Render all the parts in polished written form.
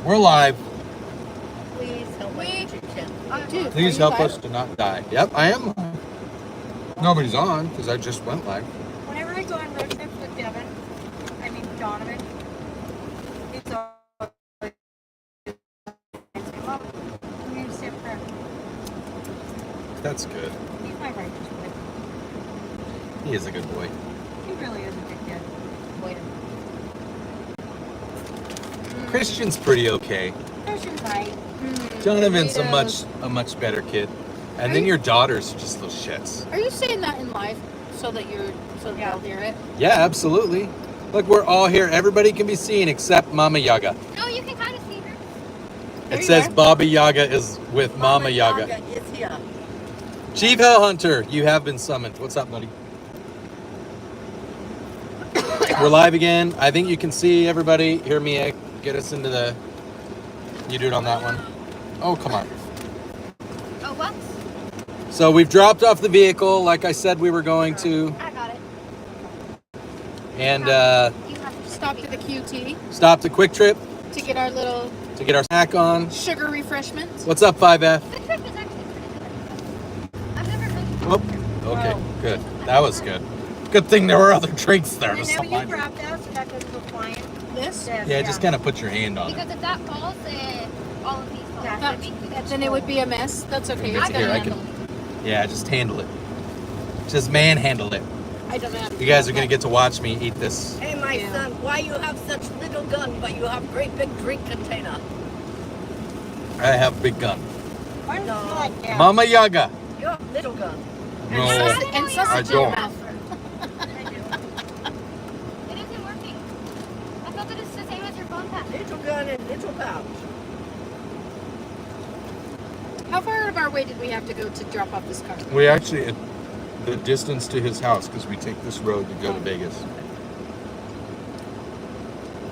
We're live. Please help me. Please help us to not die. Yep, I am. Nobody's on because I just went live. Whenever I go on road trips with Devin, I mean Donovan, it's always Mom, I'm going to say a prayer. That's good. He's my righteous boy. He is a good boy. He really is a good kid. Wait Christian's pretty okay. Christian's right. Donovan's a much better kid. And then your daughters are just little shits. Are you saying that in live so that they'll hear it? Yeah, absolutely. Look, we're all here. Everybody can be seen except Mama Yaga. No, you can kind of see her. It says Baba Yaga is with Mama Yaga. is here. Chief Hell Hunter, you have been summoned. What's up, buddy? We're live again. I think you can see everybody. Hear me get us into the... You do it on that one. Oh, come on. Oh, what? So we've dropped off the vehicle like I said we were going to. I got it. And You have to Stop to the QT stopped at Quick Trip to get our little to get our snack on. sugar refreshments. What's up, 5F? The trip is actually pretty good. I've never been. Oh, okay, good. That was good. Good thing there were other drinks there. And now you grabbed us, so that doesn't go flying. This? Yeah, just kind of put your hand on it. Because if that falls, then all of these fall. Yeah, That'd be- Then it would be a mess. That's okay. It's Here, gonna I handle. Yeah, just handle it. Just manhandle it. I don't know. You guys are gonna get to watch me eat this. Hey, my son, why you have such little gun, but you have great big drink container? I have big gun. Why don't you feel like that? Mama Yaga. You have little gun. No, And sausage I in your don't. mouth. I do. It isn't working. I thought that it's the same as your phone pad. Little gun and little pouch. How far out of our way did we have to go to drop off this car? We actually, the distance to his house, because we take this road to go to Vegas.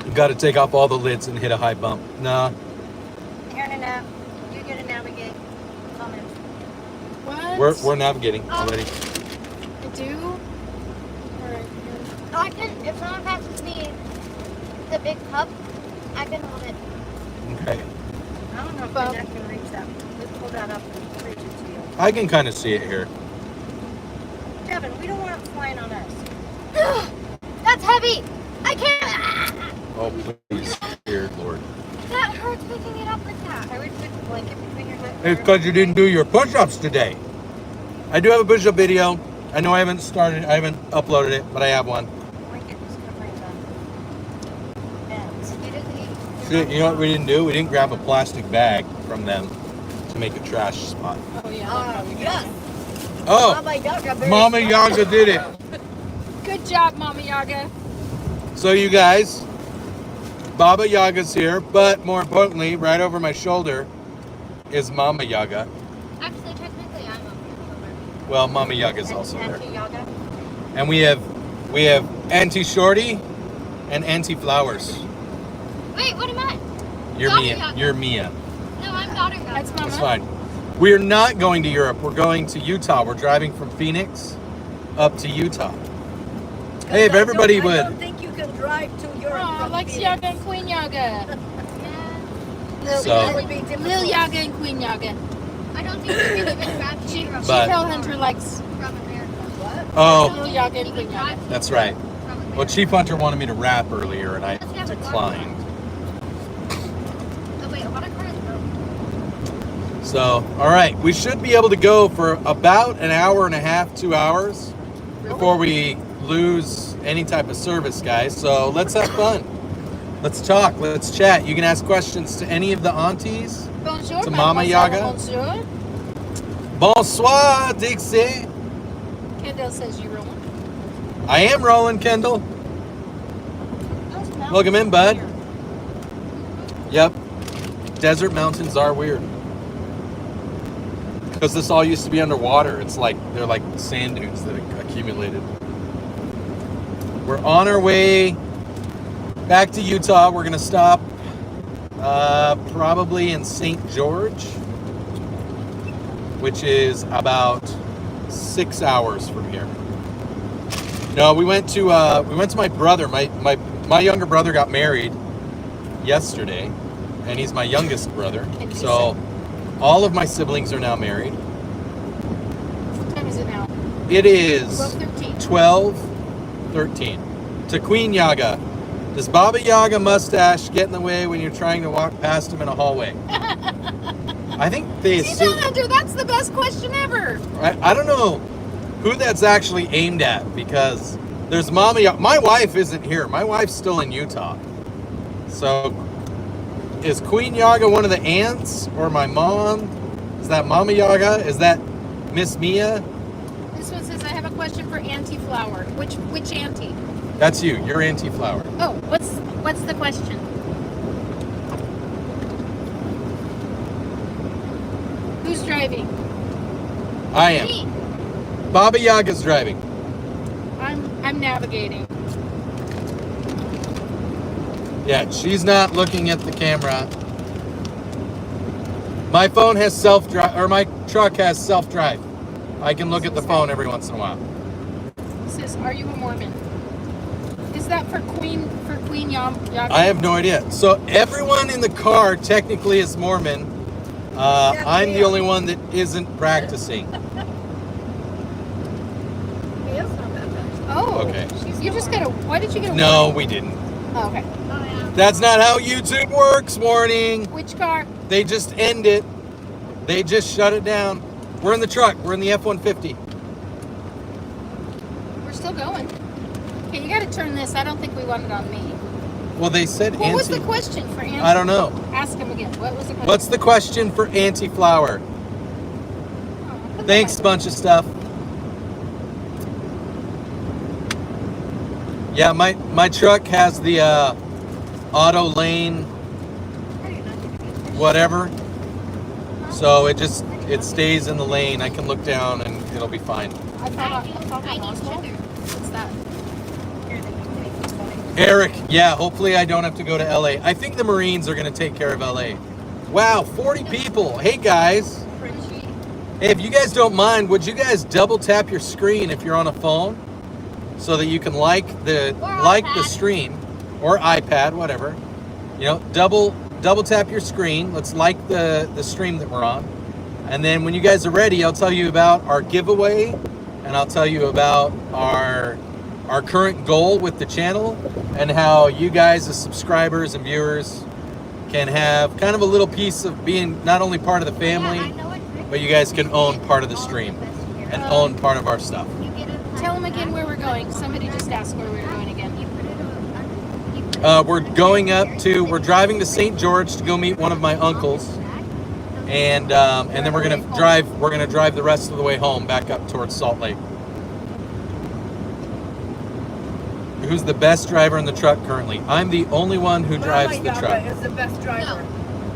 You got to take off all the lids and hit a high bump. Nah, Here in a nap. You get to navigate. Comments. What? we're navigating already. I do? Alright. Oh, I can. If someone passes me the big cup, I can hold it. Okay. I don't know if Well- the neck can reach that. Let's pull that up and reach it to you. I can kind of see it here. Devin, we don't want it flying on us. Ugh, that's heavy. I can't. Oh, please, dear Lord. That hurts picking it up like that. I would put the blanket between your legs. It's because you didn't do your push-ups today. I do have a push-up video. I know I haven't uploaded it, but I have one. Blanket is covering the ends. You didn't eat. See, you know what we didn't do? We didn't grab a plastic bag from them to make a trash spot. Oh, yeah. Yes. Oh, Mama Yaga. very Mama smart. Yaga did it. Good job, Mama Yaga. So you guys, Baba Yaga's here, but more importantly, right over my shoulder is Mama Yaga. Actually, technically, I'm over. Well, Mama Yaga's also there. Anti-yoga. And we have Auntie Shorty and Auntie Flowers. Wait, what am I? You're Daughter Mia. Yaga. You're Mia. No, I'm daughter guy. That's Mama. That's fine. We're not going to Europe. We're going to Utah. We're driving from Phoenix up to Utah. Hey, if everybody I would. don't think you can drive to Europe Oh, from Lex Phoenix. Yaga and Queen Yaga. Yeah. So- That would be difficult. Lil Yaga and Queen Yaga. I don't think you can even drive to Chief Europe But- Hell Hunter likes from America. What? Oh, Lil Yaga and You Queen can Yaga. drive that's right. from America. Well, Chief Hunter wanted me to rap earlier, and I declined. Oh, wait, a lot of cars broke. So, all right, we should be able to go for about an hour and a half, 2 hours before we lose any type of service, guys. So let's have fun. Let's talk. Let's chat. You can ask questions to any of the aunties. Bonjour, To Mama Yaga. Bonjour. Bonsoir, Dixie. Kendall says you're rolling. I am rolling, Kendall. Welcome in, bud. Yep. Desert mountains are weird. Because this all used to be underwater. It's like, they're like sand dunes that accumulated. We're on our way back to Utah. We're going to stop probably in St. George, which is about 6 hours from here. No, we went to my brother. My younger brother got married yesterday, and he's my youngest brother. And So all of my siblings are now married. What time is it now? It is 12:13. 12:13. To Queen Yaga. Does Baba Yaga mustache get in the way when you're trying to walk past him in a hallway? I think they See, assume. Hunter, that's the best question ever. I don't know who that's actually aimed at, because there's Mama Yaga. My wife isn't here. My wife's still in Utah. So is Queen Yaga one of the aunts or my mom? Is that Mama Yaga? Is that Miss Mia? This one says, I have a question for Auntie Flower. Which auntie? That's you. You're Auntie Flower. Oh, what's the question? Who's driving? I am. Me. Baba Yaga's driving. I'm navigating. Yeah, she's not looking at the camera. My phone has self-drive, or my truck has self-drive. I can look at the phone every once in a while. It says, are you a Mormon? Is that for Queen Yaga? I have no idea. So everyone in the car technically is Mormon. I'm the only one that isn't practicing. He is not that bad. Oh, Okay. You just got a. Why did you get a? No, warning? we didn't. Oh, okay. Oh, yeah. That's not how YouTube works, warning. Which car? They just end it. They just shut it down. We're in the truck. We're in the F-150. We're still going. Okay, you got to turn this. I don't think we want it on me. Well, they said What was the Auntie. question for Auntie? I don't know. Ask him again. What was the question? What's the question for Auntie Flower? Oh, put the Thanks, mic- bunch of stuff. Yeah, my truck has the auto lane, whatever. So it stays in the lane. I can look down and it'll be fine. I thought hospital. What's that? Eric, yeah, hopefully I don't have to go to LA. I think the Marines are going to take care of LA. Wow, 40 people. Hey guys. Hey, if you guys don't mind, would you guys double tap your screen if you're on a phone so that you can like the iPad. stream, or iPad, whatever. You know, double tap your screen. Let's like the stream that we're on. And then when you guys are ready, I'll tell you about our giveaway, and I'll tell you about our current goal with the channel, and how you guys as subscribers and viewers can have kind of a little piece of being not only part of the family, but you guys can own part of the stream and own part of our stuff. Tell him again where we're going. Somebody just asked where we were going again. We're driving to St. George to go meet one of my uncles, and then we're gonna drive the rest of the way home back up towards Salt Lake. Who's the best driver in the truck currently? I'm the only one who drives the Mama truck. Yaga is the best driver.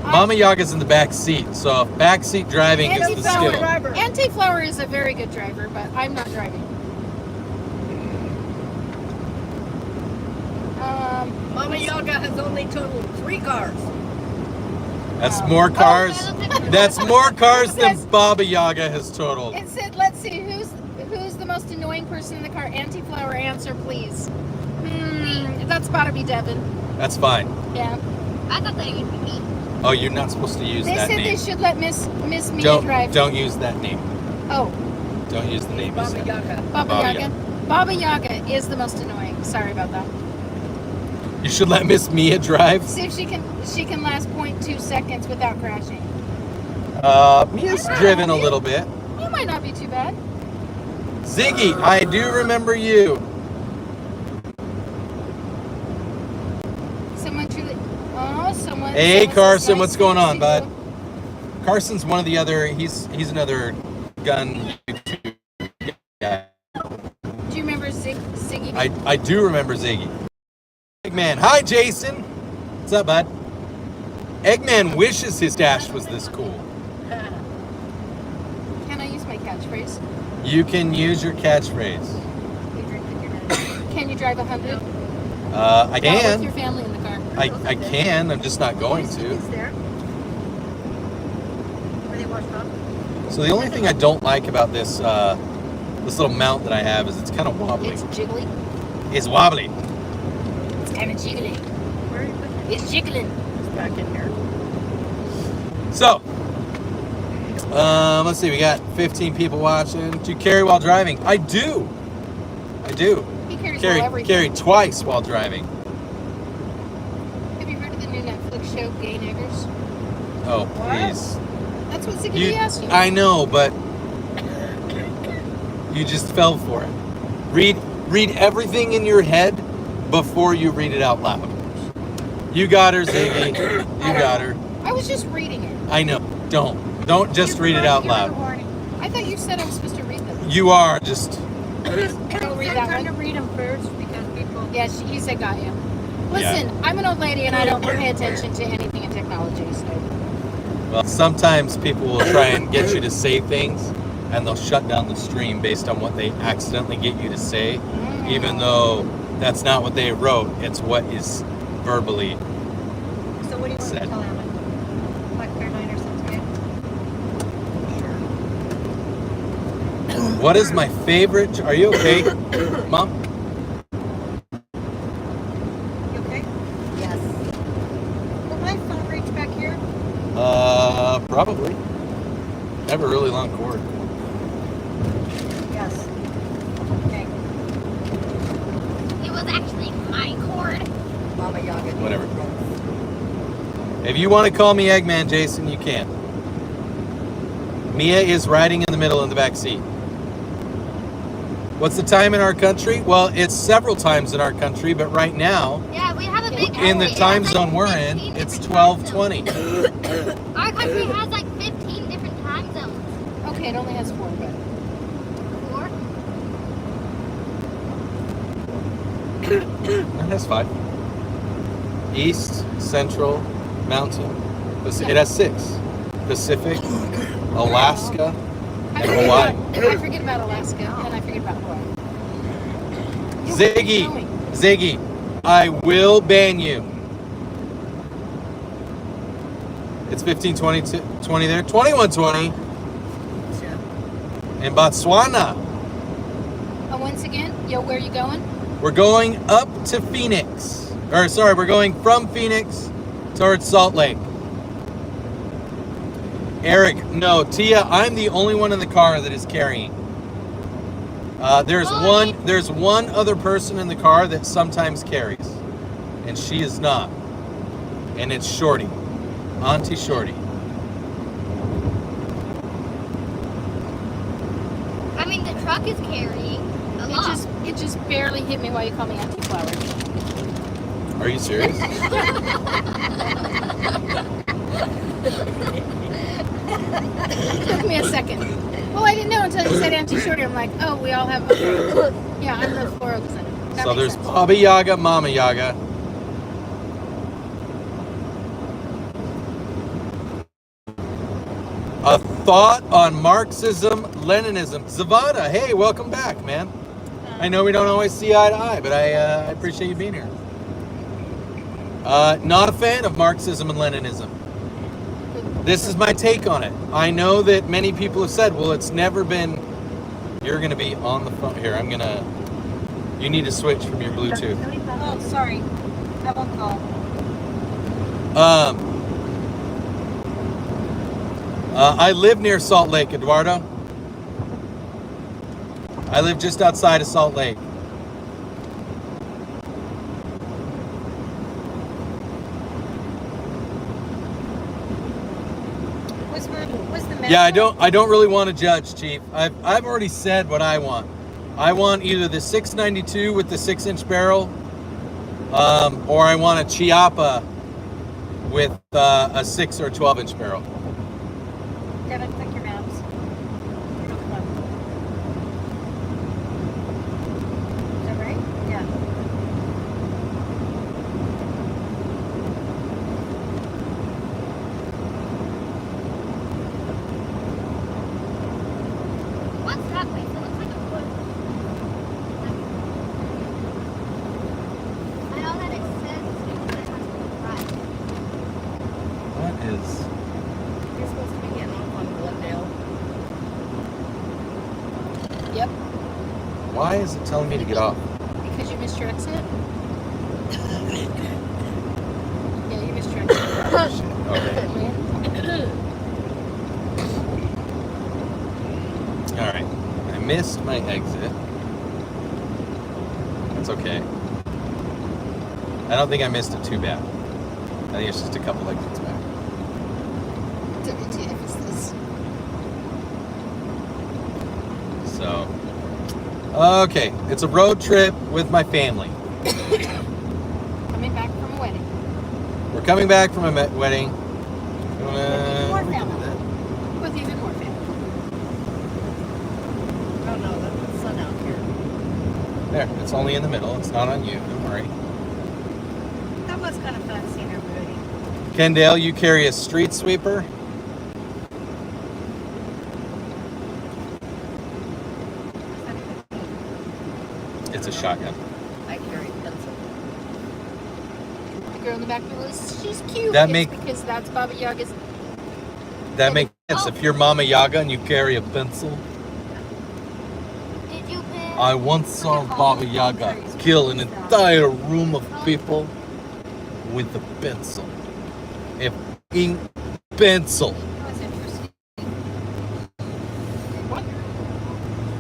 Mama Yaga's in the back seat, so back seat driving is Auntie the Flower, skill. Auntie Flower is a very good driver, but I'm not driving. Mama Yaga has only totaled 3 cars. That's more cars. That's more cars than Baba Yaga has totaled. It said, let's see, who's the most annoying person in the car? Auntie Flower, answer, please. That's got to be Devin. That's fine. Yeah. I thought that would be me. Oh, you're not supposed to use They that said name. they should let Miss Mia drive. Don't use that name. Oh, Don't use the name. you Mama said. Yaga. Baba Baba Yaga. Baba Yaga is the most annoying. Sorry about that. You should let Miss Mia drive. See if she can last 0.2 seconds without crashing. Mia's driven a little bit. You might not be too bad. Ziggy, I do remember you. Someone. Hey, someone Carson, says, what's nice going to on, see bud? you. Carson's one of the other. He's another gun YouTube guy. Do you remember Ziggy? I do remember Ziggy. Eggman, hi Jason. What's up, bud? Eggman wishes his dash was this cool. Can I use my catchphrase? You can use your catchphrase. Can you drive 100? I Not with your can. family in the car. I can. I'm just not going to. Is there? Were they washed up? So the only thing I don't like about this this little mount that I have is it's kind of wobbly. It's jiggly. It's wobbly. It's kind of jiggly. Where are you putting it? It's jiggling. It's back in here. So, let's see. We got 15 people watching. Do you carry while driving? I do. He carries while everything. Carry twice while driving. Have you heard of the new Netflix show, Gay Niggers? Oh, please. That's what Ziggy asked you. I know, but you just fell for it. Read everything in your head before you read it out loud. You got her, Ziggy. You got her. I was just reading it. I know. Don't just read it out loud. I thought you said I was supposed to read them. You are just. Don't read that trying one. to read them first because people. Yeah, he said got you. Listen, I'm an old lady and I don't pay attention to anything in technology. So. Well, sometimes people will try and get you to say things, and they'll shut down the stream based on what they accidentally get you to say, even though that's not what they wrote. It's what is verbally So what do you want said. to tell them? Like their 9 or something? What is my favorite? Are you okay, Mom? You okay? Yes. Will my phone reach back here? Probably. I have a really long cord. Yes. Okay. It was actually my cord. Mama Yaga. Whatever. If you want to call me Eggman, Jason, you can. Mia is riding in the middle in the back seat. What's the time in our country? Well, it's several times in our country, but right now, Yeah, we have a big in the country. It time has, zone we're 15 in, it's different time 12:20. zones. Our country has like 15 different time zones. Okay, it only has 4, but 4? It has 5. East, Central, Mountain. It has 6. Pacific, Alaska, and Hawaii. I forget about Alaska and I forget about Hawaii. Ziggy, I will ban you. It's 15:20 there. 21:20 in Botswana. Oh, once again, where are you going? We're going up to Phoenix. We're going from Phoenix towards Salt Lake. Eric, no, Tia, I'm the only one in the car that is carrying. There's one other person in the car that sometimes carries, and she is not. And it's Shorty, Auntie Shorty. I mean, the truck is carrying a lot. It just barely hit me while you call me Auntie Flower. Are you serious? It took me a second. Well, I didn't know until you said Auntie Shorty. I'm like, oh, we all have. Yeah, I'm the 4 Oaks. So there's Baba Yaga, Mama Yaga. A thought on Marxism, Leninism. Zavada, hey, welcome back, man. I know we don't always see eye to eye, but I appreciate you being here. Not a fan of Marxism and Leninism. This is my take on it. I know that many people have said, well, it's never been... You're going to be on the phone. Here, you need to switch from your Bluetooth. Oh, sorry. I won't call. I live near Salt Lake, Eduardo. I live just outside of Salt Lake. Was the Yeah, I don't really want to judge, Chief. I've already said what I want. I want either the 692 with the 6-inch barrel, or I want a Chiapa with a 6 or 12-inch barrel. Devin, click your mouse. Is that right? Yeah. What's that place? It looks like a wood. I know that it says it's going to right. What is... You're supposed to be getting off on Glendale. Yep. Why is it telling me to get off? Because you missed your exit? Yeah, you missed your exit. Okay. missed my exit. That's okay. I don't think I missed it too bad. I think it's just a couple exits back. WTF is this? So, okay, it's a road trip with my family. Coming back from a wedding. We're coming back from a wedding. More family. With even more family. Oh no, that's the sun out here. There, it's only in the middle. It's not on you. Don't worry. That was kind of fun seeing everybody. Kendall, you carry a street sweeper. It's a shotgun. I carry pencil. The girl in the back of the list, she's cute. That It's make- because that's Baba Yaga's. That makes sense. If you're Mama Yaga and you carry a pencil. Did you pick? I once saw Baba Yaga kill an entire room of people with a pencil. A ink pencil. That was interesting.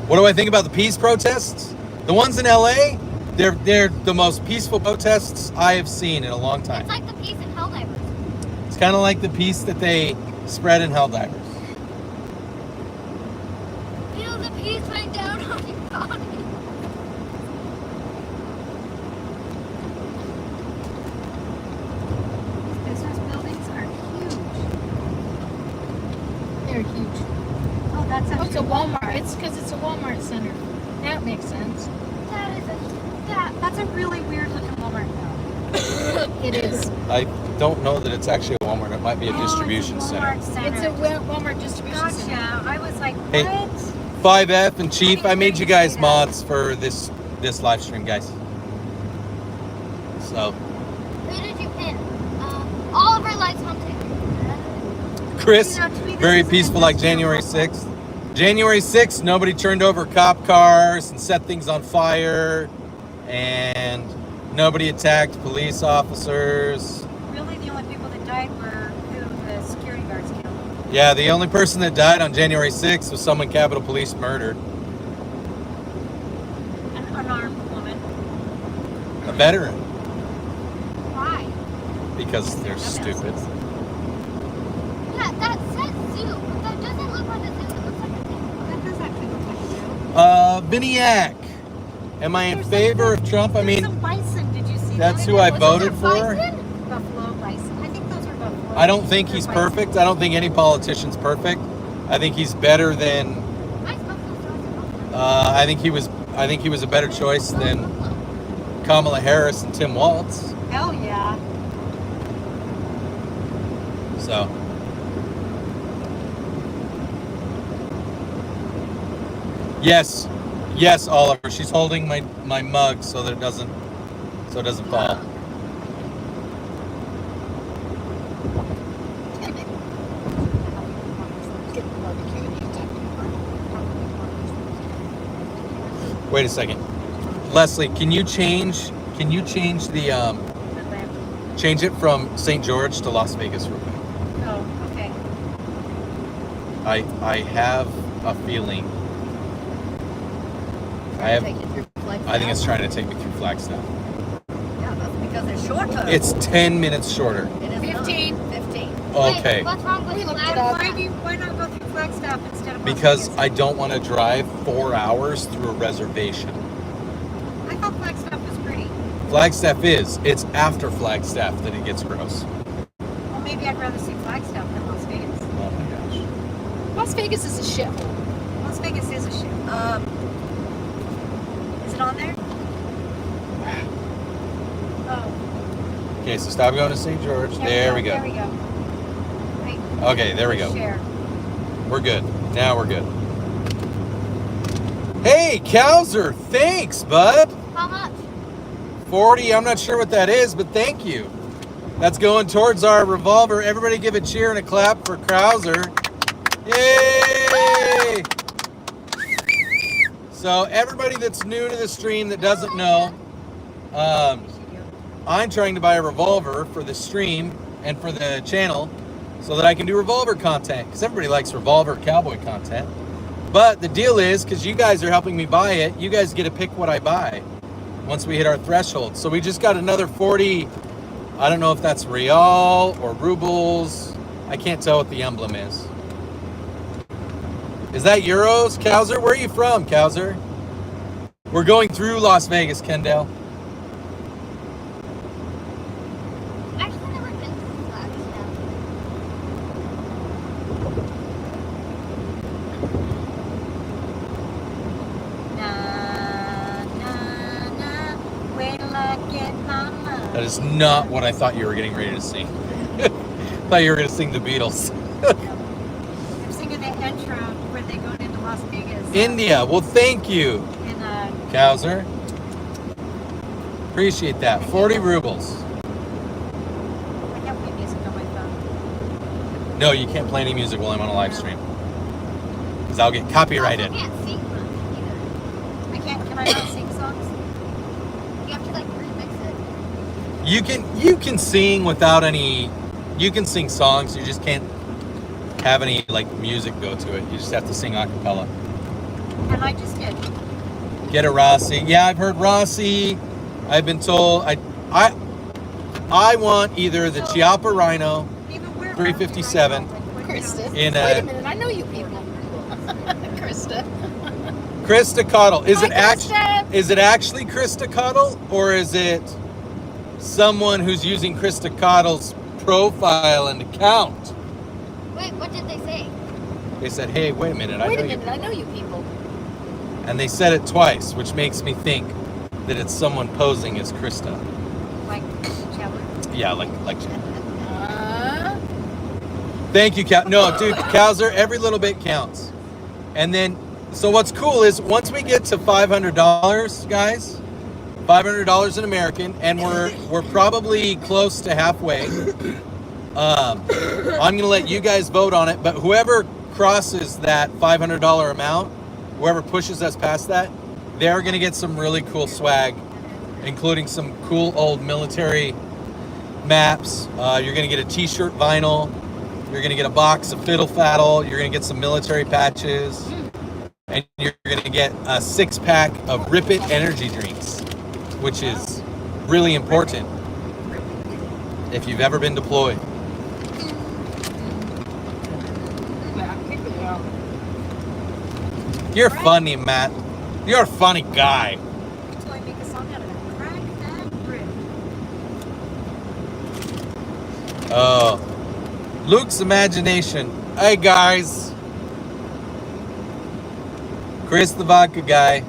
What do I think about the peace protests? The ones in LA, they're the most peaceful protests I have seen in a long time. It's like the piece in Helldivers. It's kind of like the peace that they spread in Helldivers. Feel the piece right down on your body. Business buildings are huge. They're huge. Oh, that's Oh, it's a actually Walmart. It's because it's a Walmart center. That makes sense. That is That's a really weird looking Walmart though. It is. I don't know that it's actually a Walmart. It might be a Oh, distribution it's a center. Walmart center. It's a Walmart distribution center. Gotcha. I was like, Hey. what? 5F and Chief, I made you guys mods for this live stream, guys. So, Who did you pin? Oliver likes hunting. Chris, You know, to me, this very is an peaceful like industrial January 6th. January 6th, nobody turned over cop cars and set things on fire. And nobody attacked police officers. Really, the only people that died were who the security guards killed. Yeah, the only person that died on January 6th was someone Capitol Police murdered. An unarmed woman. A veteran. Why? Because they're stupid. Yeah, that says zoo, but that doesn't look like a zoo. It looks like a zoo. That does actually look like a zoo. Viniac. Am I in favor of Trump? I There's mean, some bison. Did you see that's that? who I Was voted it for. bison? Buffalo bison. I think those are buffalo. I don't think he's They're bison. perfect. I don't think any politician's perfect. I think he's better than. Nice buffalo. I think he was a better choice than Kamala Harris and Tim Walz. Hell yeah. So. Yes, Oliver. She's holding my mug so that it doesn't fall. Wait a second, Leslie. Can you change the change it from St. George to Las Vegas real quick? Oh, okay. I have a feeling. I think it's trying to take me through Flagstaff. Yeah, that's because it's shorter. It's 10 minutes shorter. It is 15. not. 15. Okay. Wait, what's wrong with We looked it Flagstaff? up. Why not go through Flagstaff instead of Las Because Vegas? I don't want to drive 4 hours through a reservation. I thought Flagstaff was pretty. Flagstaff is. It's after Flagstaff that it gets gross. Well, maybe I'd rather see Flagstaff than Las Vegas. Oh my gosh. Las Vegas is a shithole. Las Vegas is a shit. Is it on there? Oh. Okay, so stop going to St. George. There we go. There we go. Wait, Okay, there we go. share. We're good. Now we're good. Hey, Kowser, thanks, bud. How much? 40, I'm not sure what that is, but thank you. That's going towards our revolver. Everybody give a cheer and a clap for Krauser. Yay! So everybody that's new to the stream that doesn't know, I'm trying to buy a revolver for the stream and for the channel so that I can do revolver content, because everybody likes revolver cowboy content. But the deal is, because you guys are helping me buy it, you guys get to pick what I buy once we hit our threshold. So we just got another 40, I don't know if that's real or rubles. I can't tell what the emblem is. Is that euros, Kowser? Where are you from, Kowser? We're going through Las Vegas, Kendall. I've actually never been to Flagstaff. Na, na, na, wait till I get my money. That is not what I thought you were getting ready to sing. I thought you were going to sing the Beatles. I'm singing the intro where they go into Las Vegas. India, well, thank you, In Kowser. Appreciate that. 40 rubles. I can't play music on my phone. No, you can't play any music while I'm on a live stream. Because I'll get copyrighted. I can't sing much either. Can I not sing songs? You have to like remix it. You can sing without any, you can sing songs, you just can't have any like music go to it. You just have to sing a cappella. And I just did. Get a Rossi. Yeah, I've heard Rossi. I've been told I want either the Chiapa Rhino Even where 357 Krista. in Wait a a minute, I know you people. Krista. Krista Cottle. Is Hi, it actually Krista. is it actually Krista Cottle, or is it someone who's using Krista Cottle's profile and account? Wait, what did they say? They said, "Hey, wait a minute, Wait I a know you." minute, I know you people. And they said it twice, which makes me think that it's someone posing as Krista. Like Chandler. Yeah, like. Uh, Thank you, Cow. No, dude, Kowser, every little bit counts. And then, so what's cool is once we get to $500, guys, $500 in American, and we're probably close to halfway. I'm gonna let you guys vote on it, but whoever crosses that $500 amount, whoever pushes us past that, they're gonna get some really cool swag, including some cool old military maps. You're gonna get a t-shirt vinyl. You're gonna get a box of fiddle faddle. You're gonna get some military patches, and you're gonna get a 6-pack of Rip It energy drinks, which is really important if you've ever been deployed. You're funny, Matt. You're a funny guy. Until I make a song out of that. Crack that brick. Oh, Luke's imagination. Hey guys, Chris the vodka guy.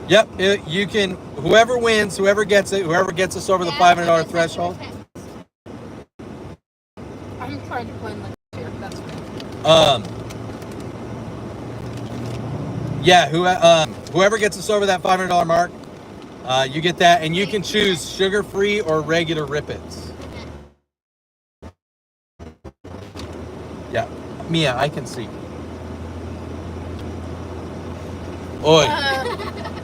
Yep, you can. Whoever wins, whoever gets it, whoever gets us over the $500 threshold. I'm trying to plan my year. That's right. Yeah, whoever gets us over that $500 mark, you get that, and you can choose sugar-free or regular Rip-Its. Yeah, Mia, I can see. Oi.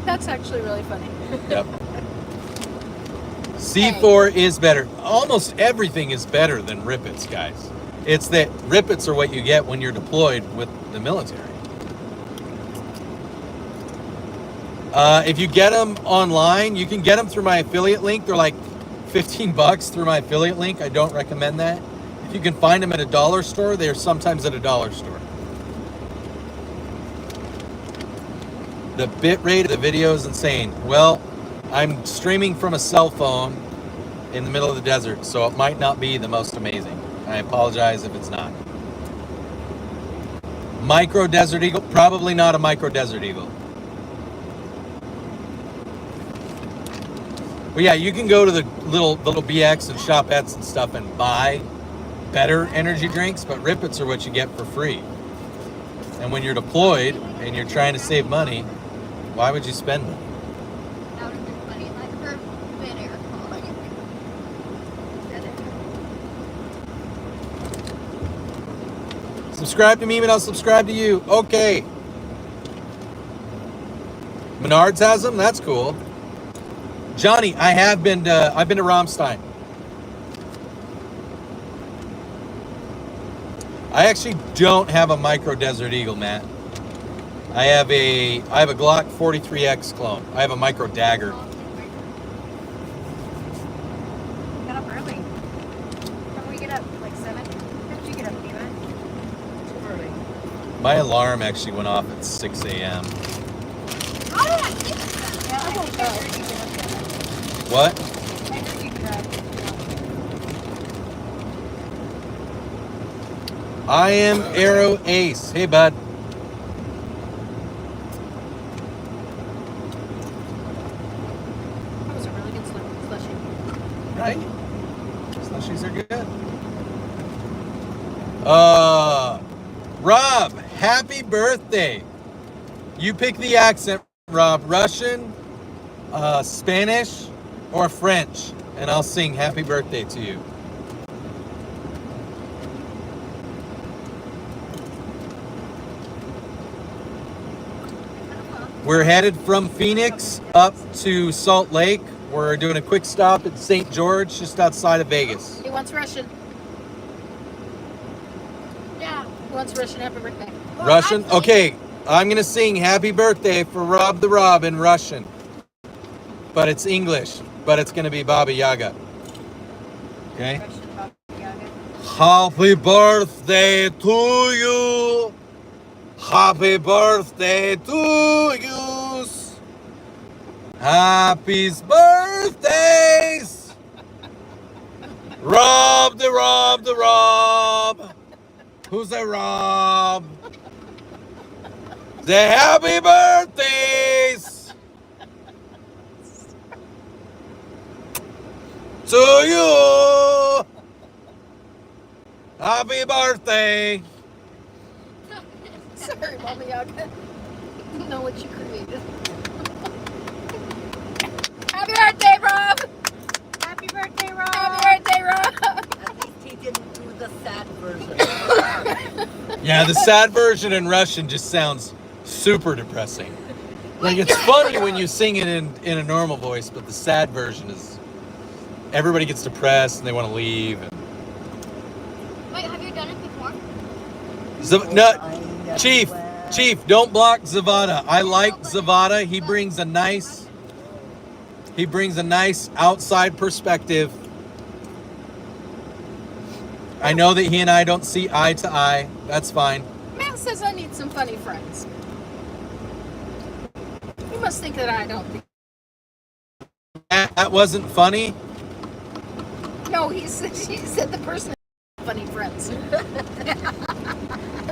That's actually really funny. Yep. C4 is better. Almost everything is better than Rip-Its, guys. It's that Rip-Its are what you get when you're deployed with the military. If you get them online, you can get them through my affiliate link. They're like $15 through my affiliate link. I don't recommend that. If you can find them at a dollar store, they're sometimes at a dollar store. The bit rate of the video is insane. Well, I'm streaming from a cell phone in the middle of the desert, so it might not be the most amazing. I apologize if it's not. Micro Desert Eagle? Probably not a Micro Desert Eagle. But yeah, you can go to the little BX and shopettes and stuff and buy better energy drinks, but Rip-Its are what you get for free. And when you're deployed and you're trying to save money, why would you spend money? That would have been funny. Like for mid-air calling. Subscribe to me and I'll subscribe to you. Okay. Menards has them? That's cool. Johnny, I've been to Rammstein. I actually don't have a Micro Desert Eagle, Matt. I have a Glock 43X clone. I have a micro dagger. Got up early. When we get up, like 7? How did you get up, Eva? Too early. My alarm actually went off at 6 a.m. Yeah, I think I heard you get up there. What? I heard you get up. I am Arrow Ace. Hey, bud. That was a really good slushie. Right? Slushies are good. Rob, happy birthday. You pick the accent, Rob. Russian, Spanish, or French. And I'll sing happy birthday to you. We're headed from Phoenix up to Salt Lake. We're doing a quick stop at St. George, just outside of Vegas. He wants Russian. Yeah. He wants Russian happy birthday. Russian? Okay, I'm going to sing happy birthday for Rob the Rob in Russian. But it's English, but it's going to be Baba Yaga. Okay? Happy birthday to you. Happy birthday to you. Happy birthdays. Rob the Rob the Rob. Who's a Rob? The happy birthdays to you. Happy birthday. Sorry, Mama Yaga. You know what you created. Happy birthday, Rob! Happy birthday, Rob! Happy birthday, Rob! At least he didn't do the sad version. Yeah, the sad version in Russian just sounds super depressing. Like, it's funny when you sing it in a normal voice, but the sad version is everybody gets depressed and they want to leave. And Wait, have you done it before? No, Chief, don't block Zavada. I like Zavada. He brings a nice outside perspective. I know that he and I don't see eye to eye. That's fine. Matt says I need some funny friends. You must think that I don't. That wasn't funny. No, he said the person has funny friends.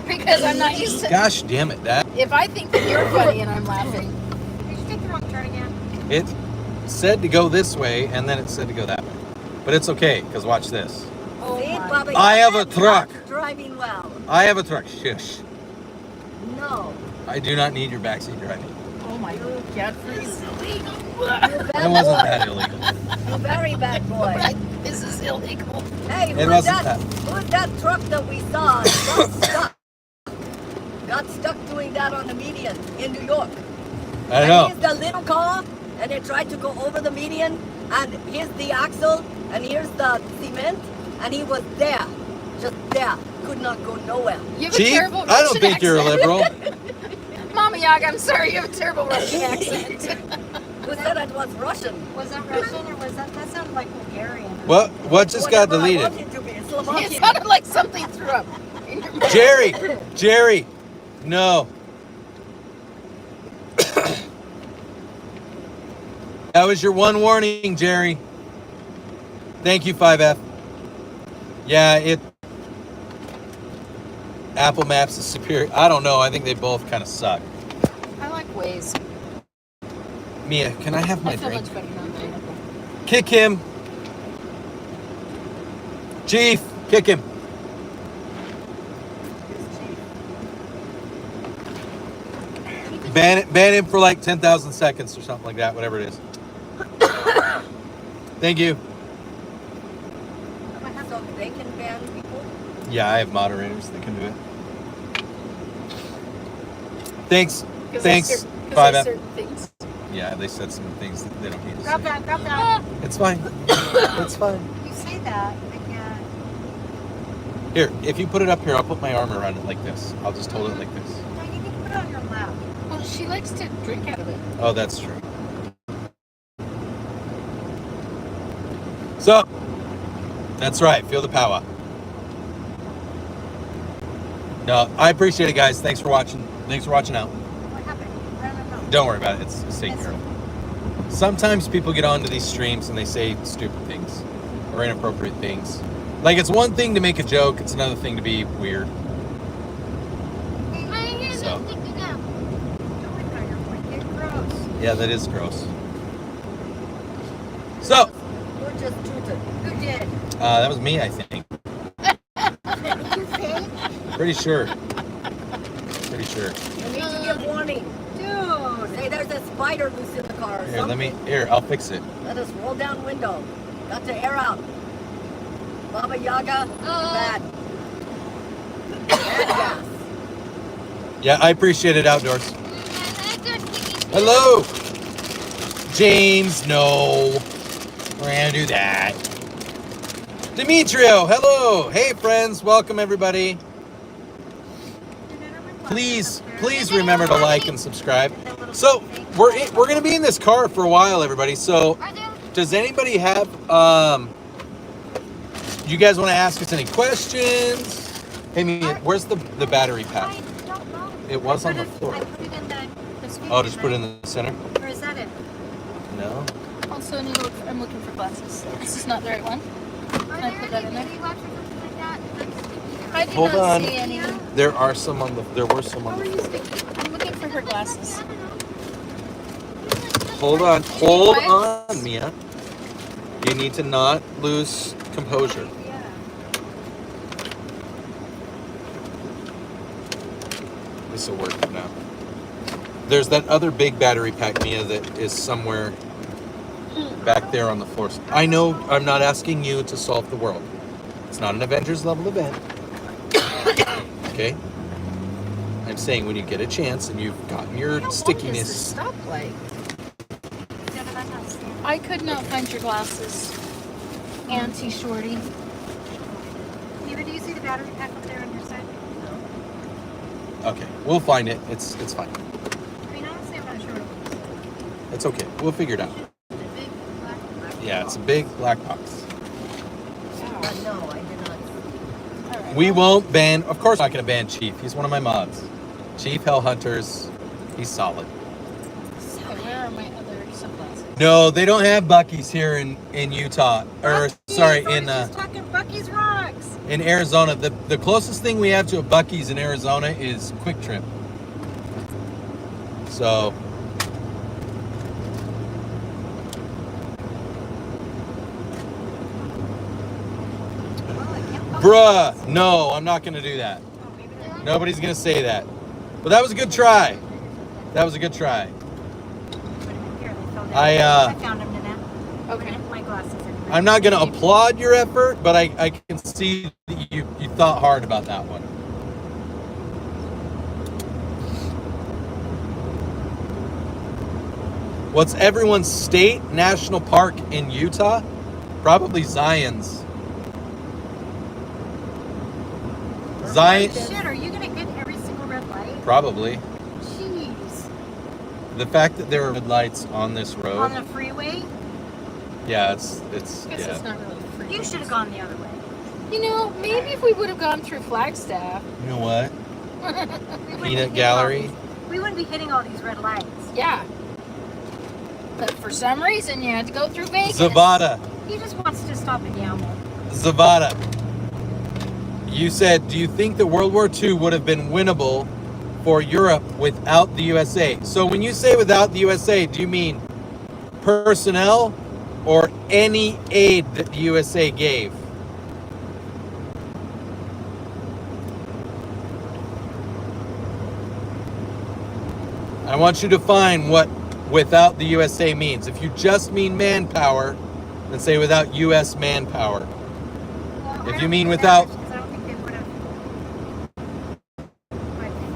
Because I'm not used to. Gosh damn it, Dad. If I think that you're funny and I'm laughing. Did you take the wrong turn again? It said to go this way, and then it said to go that way. But it's okay, because watch this. Oh See, my. Bobby, I have a that's truck. not driving well. I have a truck. Shush. No. I do not need your backseat driving. Oh my God, please. It wasn't that illegal. You very bad boy. This is illegal. Hey, It who's wasn't who's that truck that we saw got stuck doing that on the median in New York? I And know. here's the little car, and they tried to go over the median, and here's the axle, and here's the cement, and he was there, just there, could not go nowhere. You have a Chief, terrible I don't Russian think you're a accent. liberal. Mama Yaga, I'm sorry, you have a terrible Russian accent. Who said it was Russian? Was that Russian or was that sounded like Bulgarian? What just got Whatever I deleted? want it to be, it's It Slovakian. sounded like something threw up in your mouth. Jerry, no. That was your one warning, Jerry. Thank you, 5F. Yeah, Apple Maps is superior. I don't know. I think they both kind of suck. I like Waze. Mia, can I have my I feel drink? much better than that. Kick him. Chief, kick him. Ban him for like 10,000 seconds or something like that, whatever it is. Thank you. So they can ban people? Yeah, I have moderators that can do it. Thanks. 'Cause Thanks, I 5F. certain things. Yeah, they said some things that they don't need to Grab say. that, grab that. It's fine. It's fine. You say that, I can't. Here, if you put it up here, I'll put my arm around it like this. I'll just hold it like this. No, you can put it on your lap. She likes to drink out of it. Oh, that's true. So, that's right. Feel the power. No, I appreciate it, guys. Thanks for watching. Thanks for watching out. What happened? I don't know. Don't worry about it. It's taken care of. Sometimes people get onto these streams and they say stupid things or inappropriate things. Like, it's one thing to make a joke. It's another thing to be weird. So. Yeah, that is gross. So. We're just tooted. Who did? That was me, I think. Pretty sure. Pretty sure. You need to give warning. Dude. Say there's a spider loose in the car. Or Here, something. here, I'll fix it. Let us roll down window. Got to air out. Baba Yaga, bad. Bad gas. Yeah, I appreciate it outdoors. Hello! James, no. We're gonna do that. Demetrio, hello! Hey friends, welcome everybody. Please remember to like and subscribe. So, we're gonna be in this car for a while, everybody. So, does anybody have, you guys want to ask us any questions? Hey, Mia, where's the battery pack? I don't know. It was on the floor. I put it in the speaker, Oh, just put it in the center? Or is that it? No. Also, I'm looking for glasses. This is not the right one. Are Can I there put that in any there? movie watch or something like that? I did Hold not on. see any. There were some on the floor. I'm looking for her glasses. Hold on, Mia. You need to not lose composure. Yeah. This will work now. There's that other big battery pack, Mia, that is somewhere back there on the floor. I know I'm not asking you to solve the world. It's not an Avengers level event. Okay? I'm saying when you get a chance and you've gotten your stickiness. Stoplight. Yeah, but that's not standard. I could not find your glasses, Auntie Shorty. Eva, do you see the battery pack up there on your side? Okay, we'll find it. It's fine. I mean, honestly, I'm not sure. It's okay. We'll figure it out. The big black. Yeah, it's a big black box. No, I did not. All right. We won't ban. Of course, I'm not going to ban Chief. He's one of my mods. Chief Hellhunters. He's solid. Okay, where are my other sunglasses? No, they don't have Buc-ee's here in Utah. Or sorry, in Just talking Bucky's Rocks. in Arizona. The closest thing we have to a Buc-ee's in Arizona is Quick Trip. So. Bruh, no, I'm not going to do that. Nobody's going to say that. But that was a good try. That was a good try. I found him in that. Okay. My glasses. I'm not going to applaud your effort, but I can see that you thought hard about that one. What's everyone's state national park in Utah? Probably Zion's. Zion, Shit, are you gonna hit every single red light? probably. Jeez. The fact that there are red lights on this On road, the freeway? yeah, it's I guess yeah. it's not really free. You should have gone the other way. You know, maybe if we would have gone through Flagstaff. You know what? We wouldn't be Peanut hitting gallery. we wouldn't be hitting all these red lights. Yeah. But for some reason, you had to go through Vegas. Zavada. He just wants to stop and gamble. Zavada. You said, do you think that World War II would have been winnable for Europe without the USA? So when you say without the USA, do you mean personnel or any aid that the USA gave? I want you to define what without the USA means. If you just mean manpower, then say without US manpower. Well, If I you don't mean think without- that, 'cause I don't think they would have. My opinion.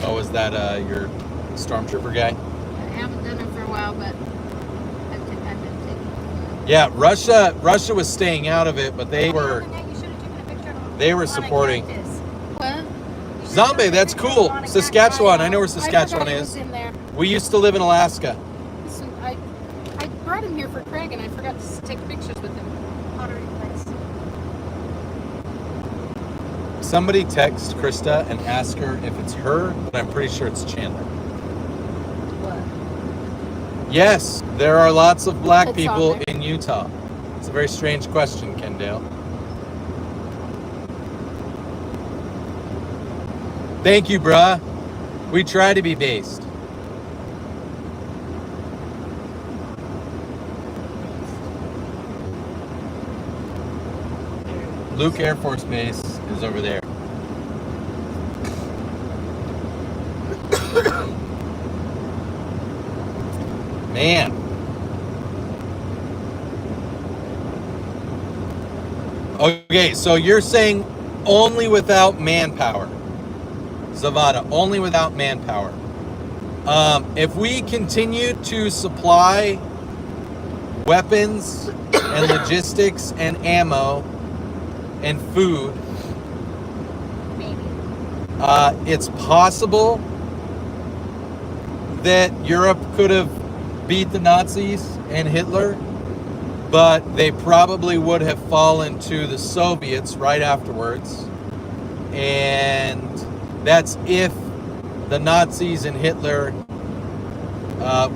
Oh, is that your stormtrooper guy? I haven't done it for a while, but I've been taking. Yeah, Russia was staying out of it, but they were You should have taken a picture of him they were on a supporting. cactus. What? You should Zombie, that's cool. Saskatchewan. I know where Saskatchewan I forgot he was is. in there. We used to live in Alaska. Listen, I brought him here for Craig, and I forgot to take pictures with him. Pottery place. Somebody text Krista and ask her if it's her, but I'm pretty sure it's Chandler. What? Yes, there are lots of black It's people on there. in Utah. It's a very strange question, Kendale. Thank you, bruh. We try to be based. Luke Air Force Base is over there. Man. Okay, so you're saying only without manpower. Zavada, only without manpower. If we continue to supply weapons and logistics and ammo and food, Maybe. it's possible that Europe could have beat the Nazis and Hitler, but they probably would have fallen to the Soviets right afterwards. And that's if the Nazis and Hitler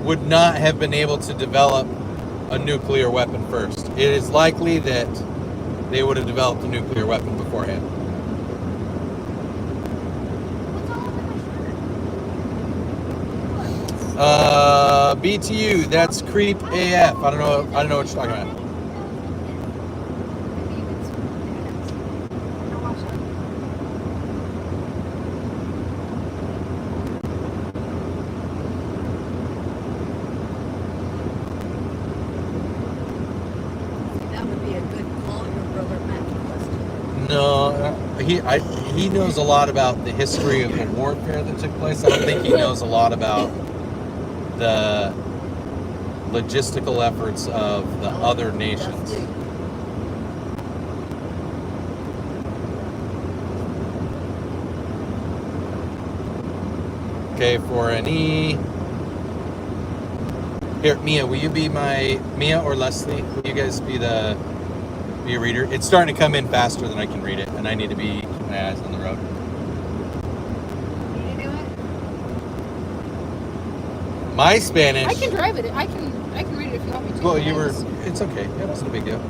would not have been able to develop a nuclear weapon first. It is likely that they would have developed a nuclear weapon beforehand. What's all over my shirt? BTU, that's creep AF. I don't know what you're talking about. That would be a good call your brother Matt question. No, he knows a lot about the history of the warfare that took place. I don't think he knows a lot about the logistical efforts of the other nations. Okay, for an E. Here, Mia, will you be Mia or Leslie? Will you guys be a reader? It's starting to come in faster than I can read it, and I need to be keep my eyes on the road. Can you do it? My Spanish. I can drive it. I can read it if you want me to. Well, it's okay. It wasn't a big deal.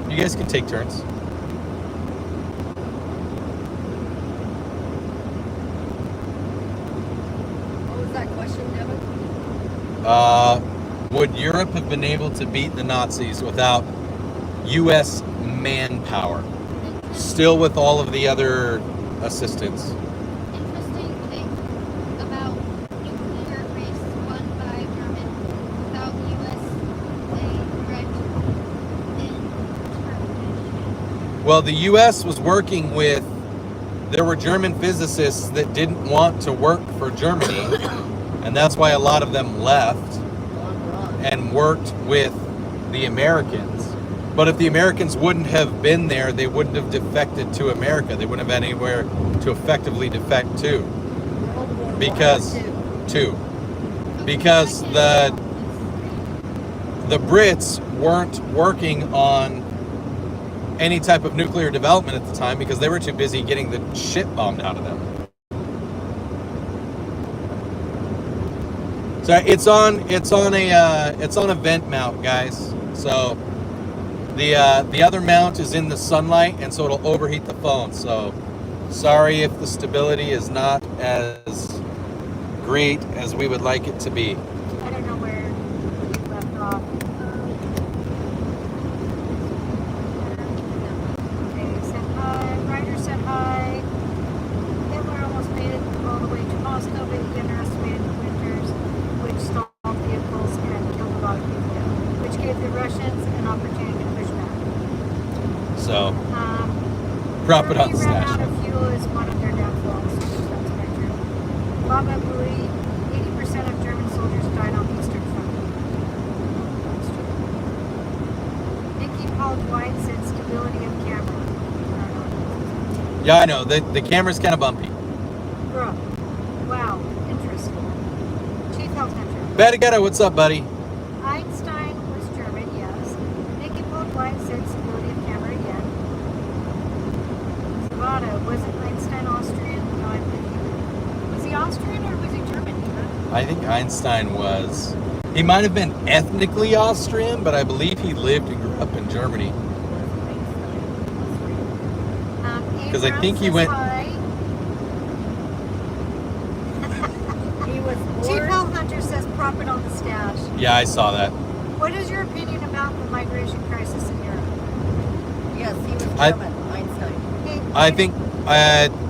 You guys can take turns. What was that question, Devin? Would Europe have been able to beat the Nazis without U.S. manpower? Still with all of the other assistance. Interesting thing about nuclear race won by German without U.S. direct intervention. Well, the U.S. was working with, there were German physicists that didn't want to work for Germany, and that's why a lot of them left and worked with the Americans. But if the Americans wouldn't have been there, they wouldn't have defected to America. They wouldn't have had anywhere to effectively defect to. Because the Brits weren't working on any type of nuclear development at the time because they were too busy getting the shit bombed out of them. So it's on a vent mount, guys. So the other mount is in the sunlight, and so it'll overheat the phone. So sorry if the stability is not as great as we would like it to be. I don't know where we left off. Okay, said hi. Ryder said hi. Hitler almost made it all the way to Moscow, but he underestimated the winters, which stalled vehicles and killed a lot of people, which gave the Russians an opportunity to push back. So prop it on Germany ran stash. out of fuel is one of their downfalls. That's very true. Baba Booey, 80% of German soldiers died on the Eastern Front. That's true. Nikki Paul Dwight said stability of camera. I don't know. Yeah, I know. The camera's kind of bumpy. Bruh. Wow. Interesting. 2000. Badigetta, what's up, buddy? Einstein was German, yes. Nikki pulled white said stability of camera again. Zavada, wasn't Einstein Austrian? No, I think he was. Was he Austrian or was he German? I think Einstein was. He might have been ethnically Austrian, but I believe he lived and grew up in Germany. Because I think he went. He was Chief born. Health Hunter says profit on the stash. Yeah, I saw that. What is your opinion about the migration crisis in Europe? Yes, he was I- German. Einstein. Hey, I think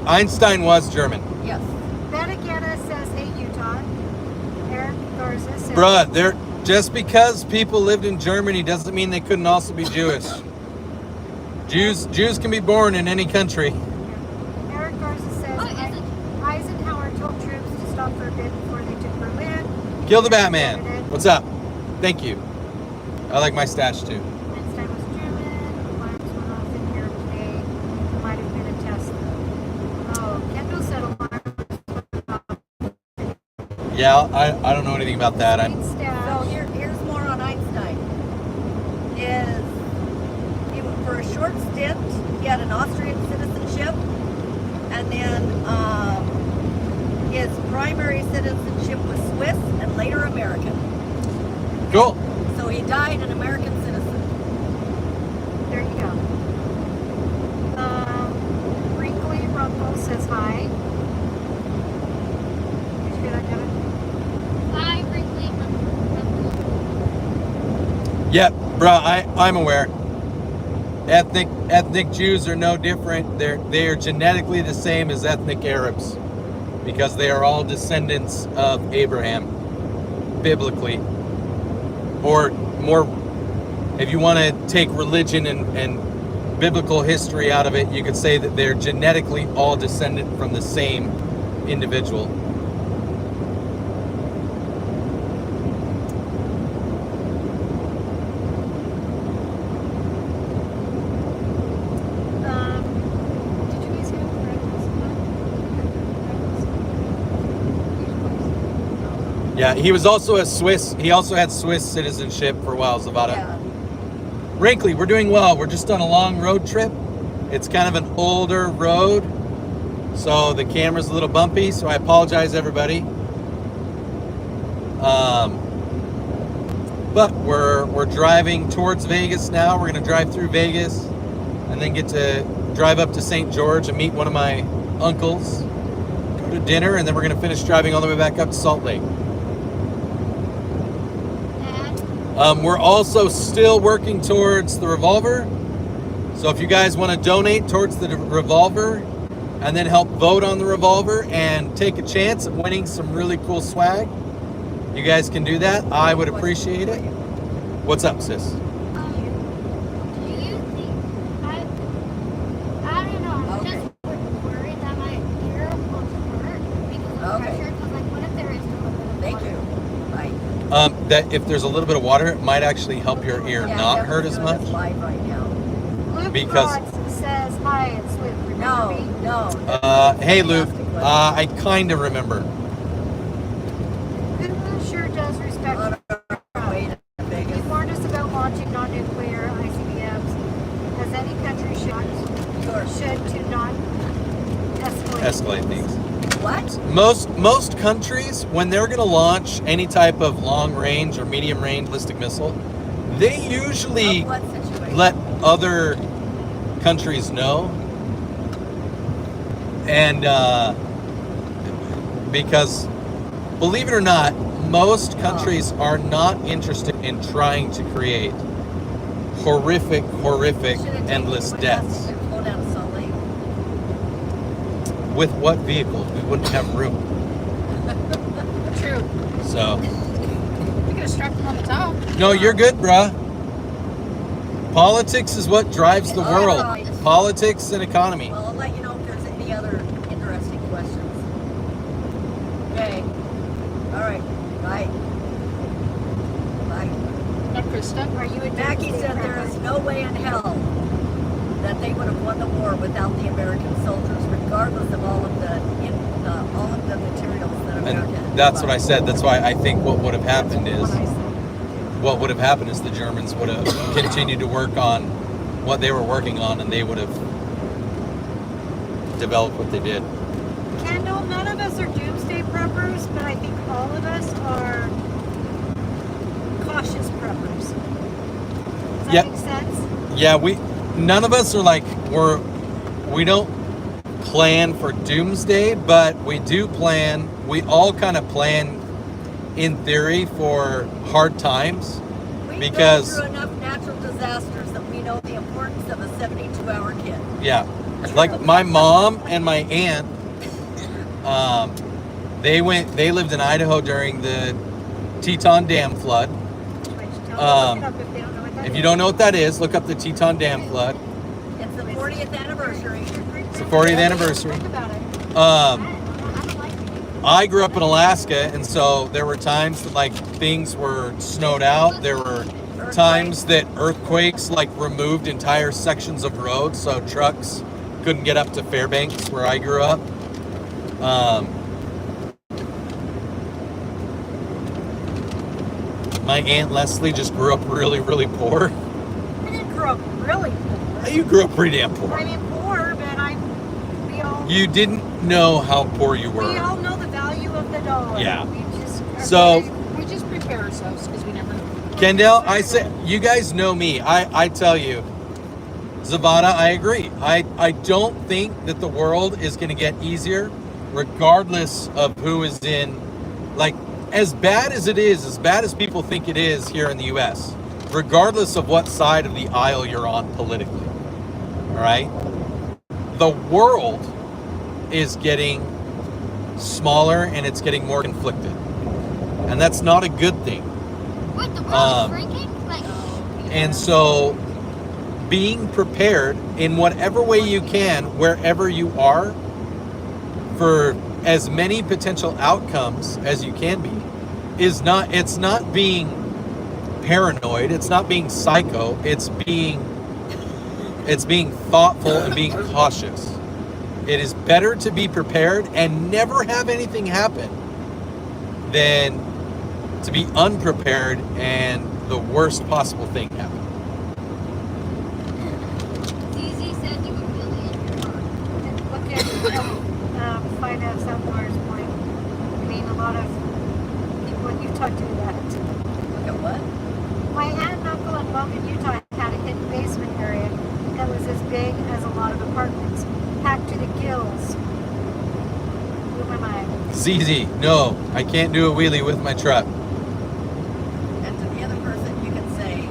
Einstein was German. Yes. Betagetta says, hey, Utah. Eric Garza says, Bruh, just because people lived in Germany doesn't mean they couldn't also be Jewish. Jews can be born in any country. Eric Garza says, Eisenhower told troops to stop for a bit before they took Berlin. Kill the Batman. What's up? Thank you. I like my stash too. Einstein was German. Alarms went off in Europe today. Might have been a test, though. Oh, Kendall said alarms. Yeah, I don't know anything about that. Sweet So stash. here's more on Einstein. For a short stint, he had an Austrian citizenship, and then his primary citizenship was Swiss and later American. Cool. So he died an American citizen. There you go. Wrinkly Rumpel says hi. Did you hear that, Kevin? Hi, Brinkley. Yep, bruh, I'm aware. Ethnic Jews are no different. They are genetically the same as ethnic Arabs because they are all descendants of Abraham, biblically. Or more, if you want to take religion and biblical history out of it, you could say that they're genetically all descendant from the same individual. Did you guys hear the Yeah, he was also a Swiss. He also had Swiss citizenship for a while, Zavada. Yeah. Wrinkly, we're doing well. We're just on a long road trip. It's kind of an older road, so the camera's a little bumpy, so I apologize, everybody. But we're driving towards Vegas now. We're going to drive through Vegas and then get to drive up to St. George and meet one of my uncles, go to dinner, and then we're going to finish driving all the way back up to Salt Lake. We're also still working towards the revolver. So if you guys want to donate towards the revolver and then help vote on the revolver and take a chance at winning some really cool swag, you guys can do that. I would appreciate it. What's up, sis? Do you think I don't know, I'm Okay. just worried that my ear will hurt because of the Okay. pressure. Because like, what if there is a little bit of Thank water? you. Bye. That if there's a little bit of water, it might actually help your ear Yeah, not Kevin's hurt as doing much. this live right now. Luke Because- Bronson says hi, it's Luke. Remember me? No. Hey, Luke. I kind of remember. Google sure does respect On our way to Vegas. He warned us about launching non-nuclear ICBMs, as any country should to not Escalate things. What? Most countries, when they're going to launch any type of long range or medium range ballistic missile, they usually Of what situation? let other countries know. And because, believe it or not, most countries are not interested in trying to create horrific, Should've endless taken deaths. and pulled out of Salt Lake. With what vehicle? We wouldn't have room. True. So, We could have struck them on the top. no, you're good, bruh. Politics is what drives the world. Alright. Politics and economy. Well, I'll let you know if there's any other interesting questions. Okay. All right. Bye. Bye. Not Krista. Are you a Mackie said there is no way in hell that they would have won the war without the American soldiers, regardless of all of the That's what I said. That's why I think what would have happened is, What I said. what would have happened is the Germans would have continued to work on what they were working on, and they would have developed what they did. Kendall, none of us are doomsday preppers, but I think all of us are cautious preppers. Does that Yep. make sense? Yeah, none of us are like, we don't plan for doomsday, but we all kind of plan in theory for hard times. We've Because- gone through enough natural disasters that we know the importance of a 72-hour kit. Yeah, like my mom and my aunt, they lived in Idaho during the Teton Dam flood. Which tell them to look it up if they don't know what that If is. you don't know what that is, look up the Teton Dam flood. It's the 40th anniversary. It's the 40th anniversary. Think about it. I don't like it. I grew up in Alaska, and so there were times that like things were snowed out. There were times that earthquakes like removed entire sections of road, so trucks couldn't get up to Fairbanks, where I grew up. My Aunt Leslie just grew up really, really poor. I didn't grow up really poor. You grew up pretty damn I poor. mean, poor, but we all You didn't know how poor you we were. all know the value of the dollar. Yeah. We just So, We just prepare ourselves because we never know. Kendall, I say, you guys know me. I tell you, Zavada, I agree. I don't think that the world is going to get easier, regardless of who is in, like, as bad as it is, as bad as people think it is here in the U.S., regardless of what side of the aisle you're on politically, all right? The world is getting smaller and it's getting more conflicted. And that's not a good thing. What, the world Um, is shrinking? Like, And so being prepared in whatever way you can, wherever you are, for as many potential outcomes as you can be, it's not being paranoid, it's not being psycho, it's being thoughtful and being cautious. It is better to be prepared and never have anything happen than to be unprepared and the worst possible thing happen. Zizi said you were really in your heart. look at 5F Southmore's point. I mean, a lot of people in Utah do that. Look at what? My aunt and uncle in Logan, Utah had a hidden basement area that was as big as a lot of apartments, packed to the gills. Blew my mind. ZZ, no, I can't do a wheelie with my truck. And to the other person, you can say,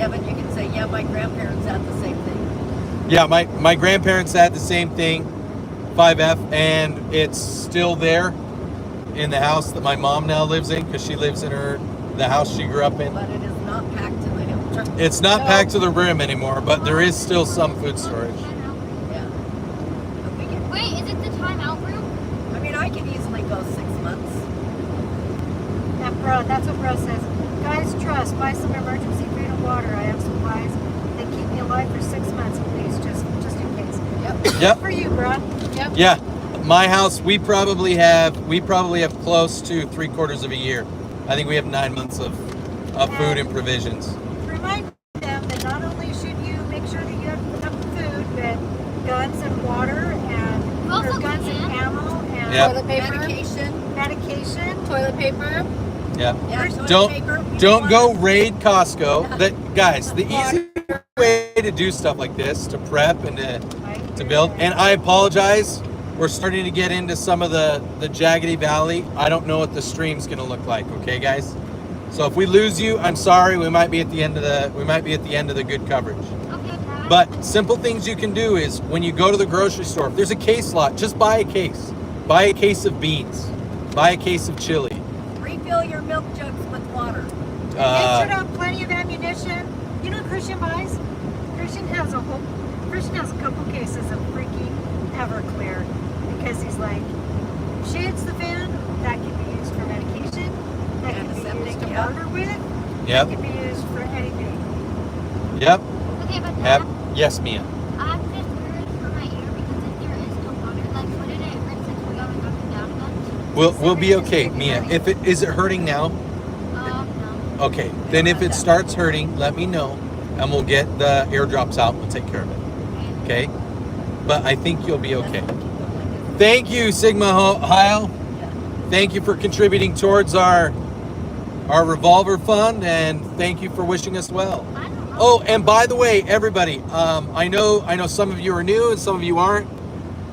Evan, you can say, yeah, my grandparents had the same thing. Yeah, my grandparents had the same thing, 5F, and it's still there in the house that my mom now lives in, because she lives in the house she grew up in. But it is not packed to the hill. It's not packed to the rim anymore, but there is still some food storage. Yeah. But we can, Wait, is it the timeout room? I mean, I can easily go 6 months. Yeah, bro, that's what bro says. Guys, trust. Buy some emergency food and water. I have supplies. They keep me alive for 6 months, please, just in case. Yep. Yep. For you, bro. Yep. Yeah, my house, we probably have close to 3/4 of a year. I think we have 9 months of food and provisions. Remind them that not only should you make sure that you have enough food, but guns and water and Also or guns and can. ammo and Yeah. Toilet paper. Medication. medication. Toilet paper. Yeah. Yeah, toilet Don't paper. don't go raid Costco. That guys, the easy way to do stuff like this, to prep and to build. And I apologize. We're starting to get into some of the jaggedy valley. I don't know what the stream's gonna look like. Okay, guys. So if we lose you, I'm sorry. We might be at the end of the good coverage. Okay, Dad. But simple things you can do is when you go to the grocery store, if there's a case lot, just buy a case. Buy a case of beans. Buy a case of chili. Refill your milk jugs with water. Make sure to have plenty of ammunition. You know what Christian buys? Christian has a couple cases of freaking Everclear because he's like, shit hits the fan, that can be used for medication, that can be Antiseptic, used to yeah. murder with, Yep. that can be used for anything. Yep. Okay, but Yep. Dad, Yes, Mia. I'm just worried for my ear because if there is no water, like, wouldn't it hurt since we're going up and down again? We'll be okay, Mia. If it is it hurting now? No. Okay. Then if it starts hurting, let me know, and we'll get the airdrops out. We'll take care of it. Okay. But I think you'll be okay. Thank you, Sigma Heil. Thank you for contributing towards our revolver fund, and thank you for wishing us well. Oh, and by the way, everybody, I know some of you are new and some of you aren't,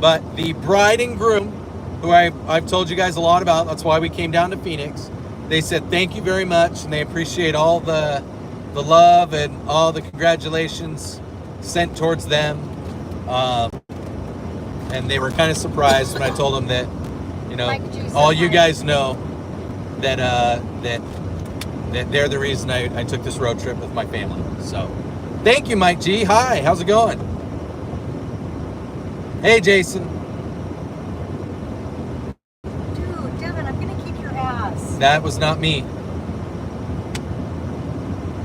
but the bride and groom, who I've told you guys a lot about, that's why we came down to Phoenix. They said thank you very much, and they appreciate all the love and all the congratulations sent towards them. And they were kind of surprised when I told them that, you know, all you guys know that that they're the reason I took this road trip with my family. So thank you, Mike G. Hi, how's it going? Hey, Jason. Dude, Devin, I'm gonna kick your ass. That was not me.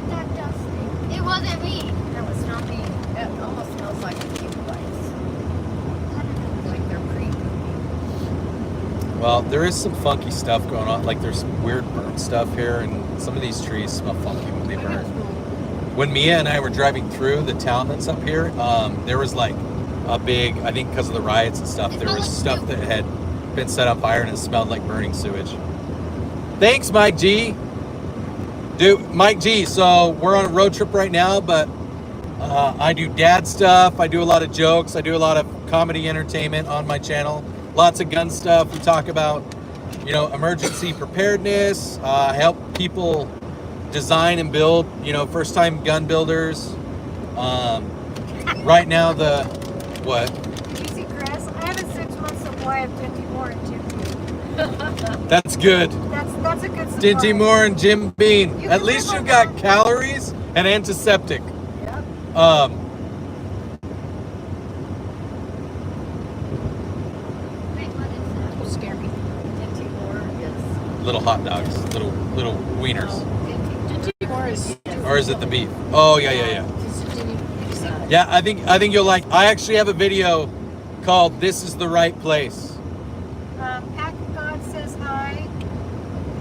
That does stink. It wasn't me. That was not me. It almost smells like cube bites. Like they're creepy. Well, there is some funky stuff going on. Like there's weird burnt stuff here, and some of these trees smell funky when they burn. When Mia and I were driving through the town that's up here, there was like a big, I think because of the riots and stuff, there was stuff that had been set on fire and it smelled like burning sewage. Thanks, Mike G. Dude, Mike G, so we're on a road trip right now, but I do dad stuff. I do a lot of jokes. I do a lot of comedy entertainment on my channel. Lots of gun stuff. We talk about, you know, emergency preparedness. I help people design and build, you know, first-time gun builders. Right now, what? Did you see Chris? I have a 6 month supply of Dinty Moore and Jim Beam. That's good. That's a good supply. Dinty Moore and Jim Bean. You At can least live you on got that. calories and antiseptic. Yep. Wait, what is that? Don't scare me. Dinty Moore is. Little hot dogs, little wieners. Dinty Moore is. Or is it the beef? Oh yeah. Yeah, I think you'll like. I actually have a video called "This Is the Right Place." Pack God says hi,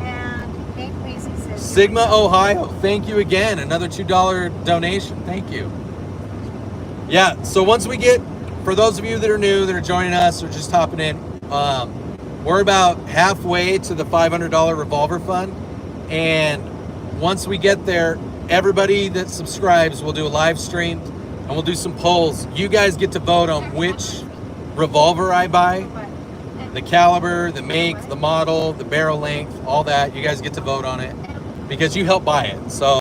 and Nate Weezy says Sigma, Ohio. Thank you again. Another $2 donation. Thank you. Yeah. So once we get, for those of you that are new, that are joining us or just hopping in, we're about halfway to the $500 revolver fund, and once we get there, everybody that subscribes will do a live stream. And we'll do some polls. You guys get to vote on which revolver I buy, the caliber, the make, the model, the barrel length, all that. You guys get to vote on it because you helped buy it. So,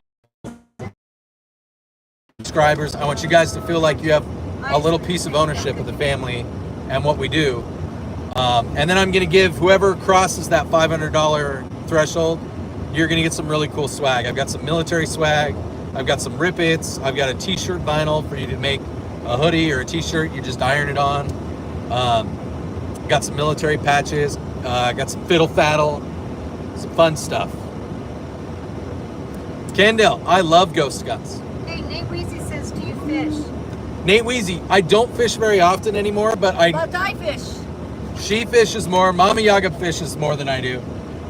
subscribers, I want you guys to feel like you have a little piece of ownership of the family and what we do. And then I'm going to give whoever crosses that $500 threshold, you're going to get some really cool swag. I've got some military swag. I've got some Rip-Its. I've got a t-shirt vinyl for you to make a hoodie or a t-shirt. You just iron it on. Got some military patches. Got some fiddle faddle. Some fun stuff. Kendall, I love ghost guns. Hey, Nate Weezy says, do you fish? Nate Weezy, I don't fish very often anymore, but But I fish. she fishes more. Mama Yaga fishes more than I do.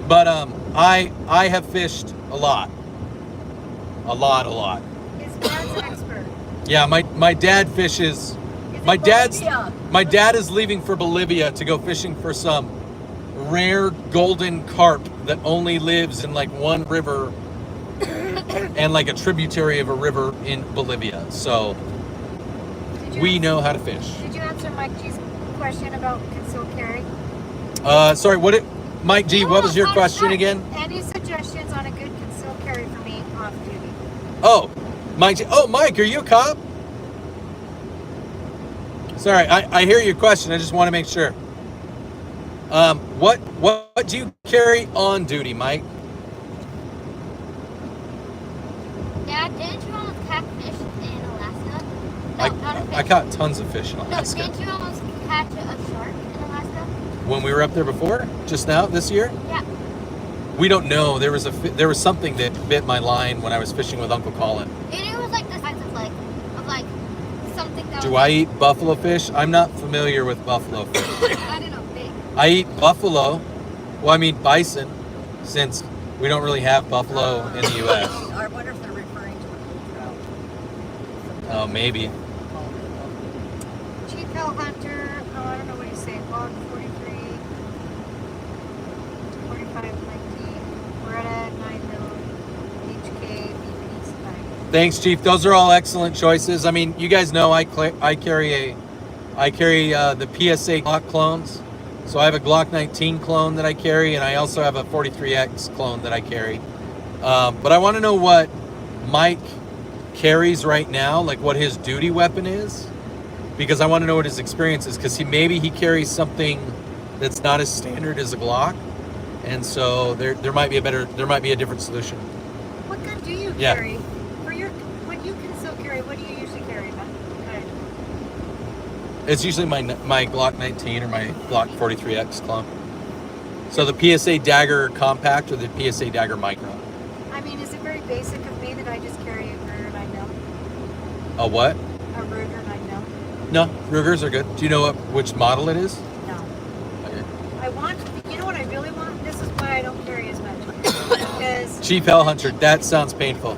But I have fished a lot. A lot. His dad's an expert. Yeah, my dad fishes. My dad is leaving for Bolivia to go fishing for some rare golden carp that only lives in like one river and like a tributary of a river in Bolivia. So we know how to fish. Did you answer Mike G's question about concealed carry? Sorry, Mike G, what was your question again? Any suggestions on a good concealed carry for me off duty? Oh, Mike G. Oh, Mike, are you a cop? Sorry, I hear your question. I just want to make sure. What do you carry on duty, Mike? Dad, didn't you almost catch fish in Alaska? No, not a fish. I caught tons of fish in No, Alaska. didn't you almost catch a shark in Alaska? When we were up there before, just now this year. Yeah. We don't know. There was something that bit my line when I was fishing with Uncle Colin. And it was like the size of like something that Do was I eat buffalo fish? I'm not familiar with buffalo fish. I don't know, big. I eat buffalo, Well, I mean bison, since we don't really have buffalo in the U.S. I wonder if they're referring to a bull trout. Oh, maybe. Chief Hell Hunter, I don't know what he's saying. Log 43, 4519, Beretta 9mm, HK, BP's 9. Thanks, Chief. Those are all excellent choices. I mean, you guys know I carry the PSA Glock clones. So I have a Glock 19 clone that I carry, and I also have a 43X clone that I carry. But I want to know what Mike carries right now, like what his duty weapon is, because I want to know what his experience is, because maybe he carries something that's not as standard as a Glock, and so there might be a different solution. What gun do you Yeah. carry? For your, what you can still carry, what do you usually carry, man? Okay. It's usually my Glock 19 or my Glock 43X clone. So the PSA Dagger Compact or the PSA Dagger Micro. I mean, is it very basic of me that I just carry a Ruger 9mm? A what? A Ruger 9mm? No, Rugers are good. Do you know which model it is? No. Okay. I want, you know what I really want? This is why I don't carry as much. Because Chief Hell Hunter, that sounds painful.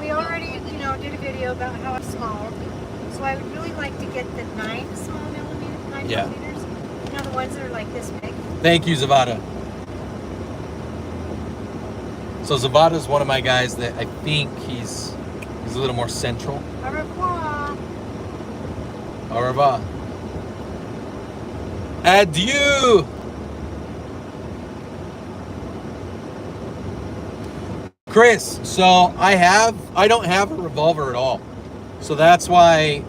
we already, did a video about how it's small. So I would really like to get the 9 small millimeter, 9 Yeah. millimeters. The ones that are like this big. Thank you, Zavada. So Zavada is one of my guys that I think he's a little more central. Au revoir. Au revoir. Adieu. Chris, so I don't have a revolver at all. So that's why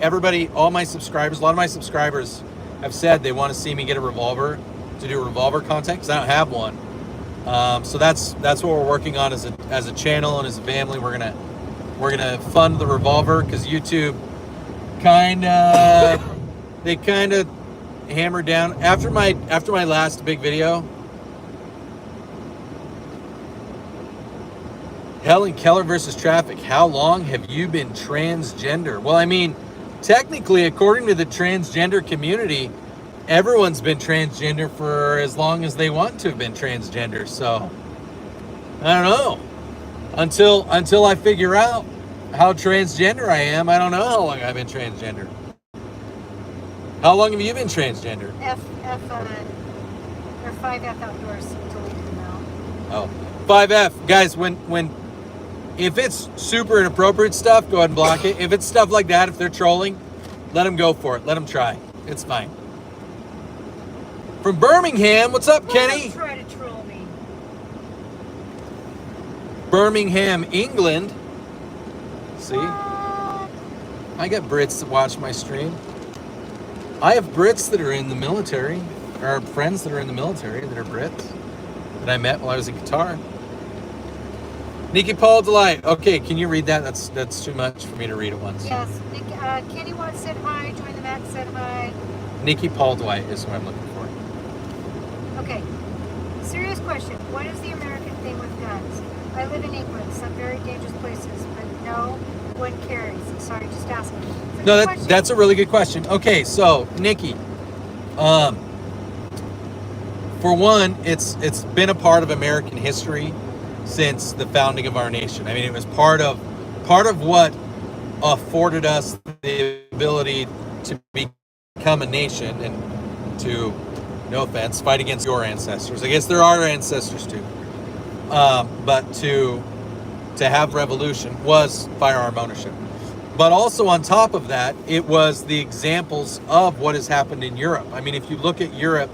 everybody, all my subscribers, a lot of my subscribers have said they want to see me get a revolver to do revolver content because I don't have one. So that's what we're working on as a channel and as a family. We're gonna fund the revolver because YouTube kind of hammered down after my last big video. Helen Keller versus traffic. How long have you been transgender? Well, I mean, technically, according to the transgender community, everyone's been transgender for as long as they want to have been transgender. So, I don't know. Until I figure out how transgender I am, I don't know how long I've been transgender. How long have you been transgender? Or 5F outdoors to leave them out. Oh, 5F. Guys, if it's super inappropriate stuff, go ahead and block it. If it's stuff like that, if they're trolling, let them go for it. Let them try. It's fine. From Birmingham, what's up, Kenny? Don't try to troll me. Birmingham, England. See? What? I got Brits that watch my stream. I have Brits that are in the military, or friends that are in the military that are Brits that I met while I was in Qatar. Nikki Paul Delight. Okay, can you read that? That's too much for me to read at once. Yes. Kenny Watts said hi. Join the Max said hi. Nikki Paul Dwight is who I'm looking for. Okay. Serious question. What is the American thing with guns? I live in England, some very dangerous places, but no one carries. Sorry, just asking. No, that's a really good question. Okay, so Nikki, for one, it's been a part of American history since the founding of our nation. I mean, it was part of what afforded us the ability to become a nation and to, no offense, fight against your ancestors. I guess there are ancestors too. But to have revolution was firearm ownership. But also on top of that, it was the examples of what has happened in Europe. I mean, if you look at Europe,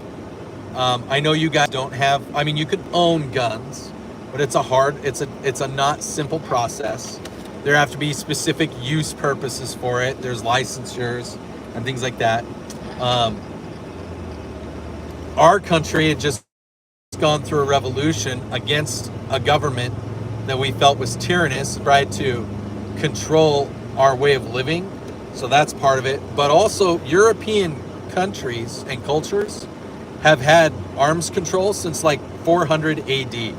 I know you guys don't have, I mean, you can own guns, but it's a not simple process. There have to be specific use purposes for it. There's licensures and things like that. Our country had just gone through a revolution against a government that we felt was tyrannous, tried to control our way of living. So that's part of it. But also European countries and cultures have had arms control since like 400 AD.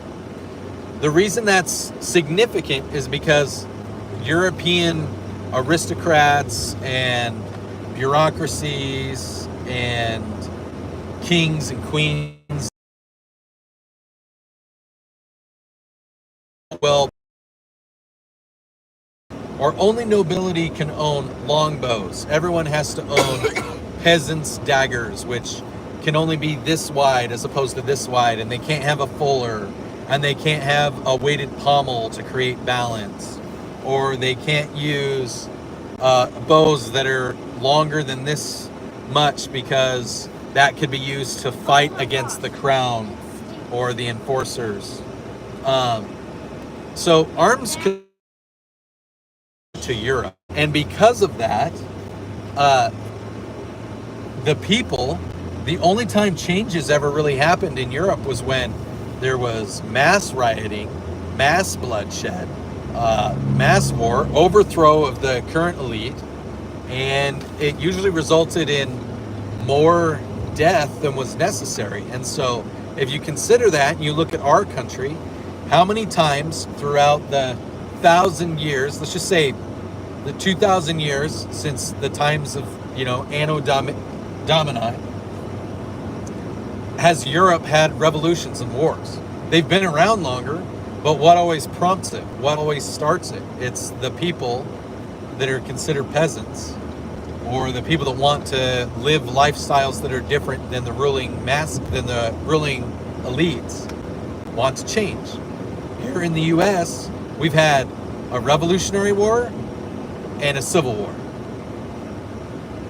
The reason that's significant is because European aristocrats and bureaucracies and kings and queens will, or only nobility can own longbows. Everyone has to own peasants' daggers, which can only be this wide as opposed to this wide, and they can't have a fuller, and they can't have a weighted pommel to create balance, or they can't use bows that are longer than this much because that could be used to fight against the crown or the enforcers. So arms could to Europe, and because of that, the people, the only time changes ever really happened in Europe was when there was mass rioting, mass bloodshed, mass war, overthrow of the current elite, and it usually resulted in more death than was necessary. And so if you consider that and you look at our country, how many times throughout the 1,000 years, let's just say the 2,000 years since the times of, Anno Domini, has Europe had revolutions and wars? They've been around longer, but what always prompts it? What always starts it? It's the people that are considered peasants, or the people that want to live lifestyles that are different than the ruling elites want to change. Here in the US, we've had a Revolutionary War and a Civil War.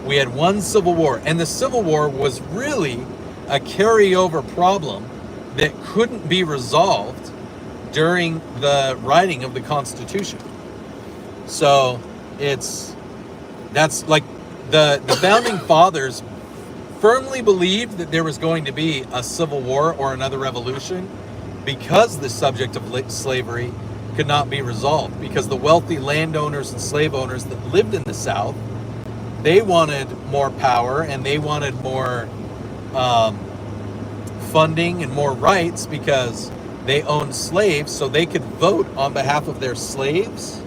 We had one Civil War, and the Civil War was really a carryover problem that couldn't be resolved during the writing of the Constitution. So that's like the founding fathers firmly believed that there was going to be a civil war or another revolution because the subject of slavery could not be resolved, because the wealthy landowners and slave owners that lived in the South, they wanted more power and they wanted more funding and more rights because they owned slaves, so they could vote on behalf of their slaves,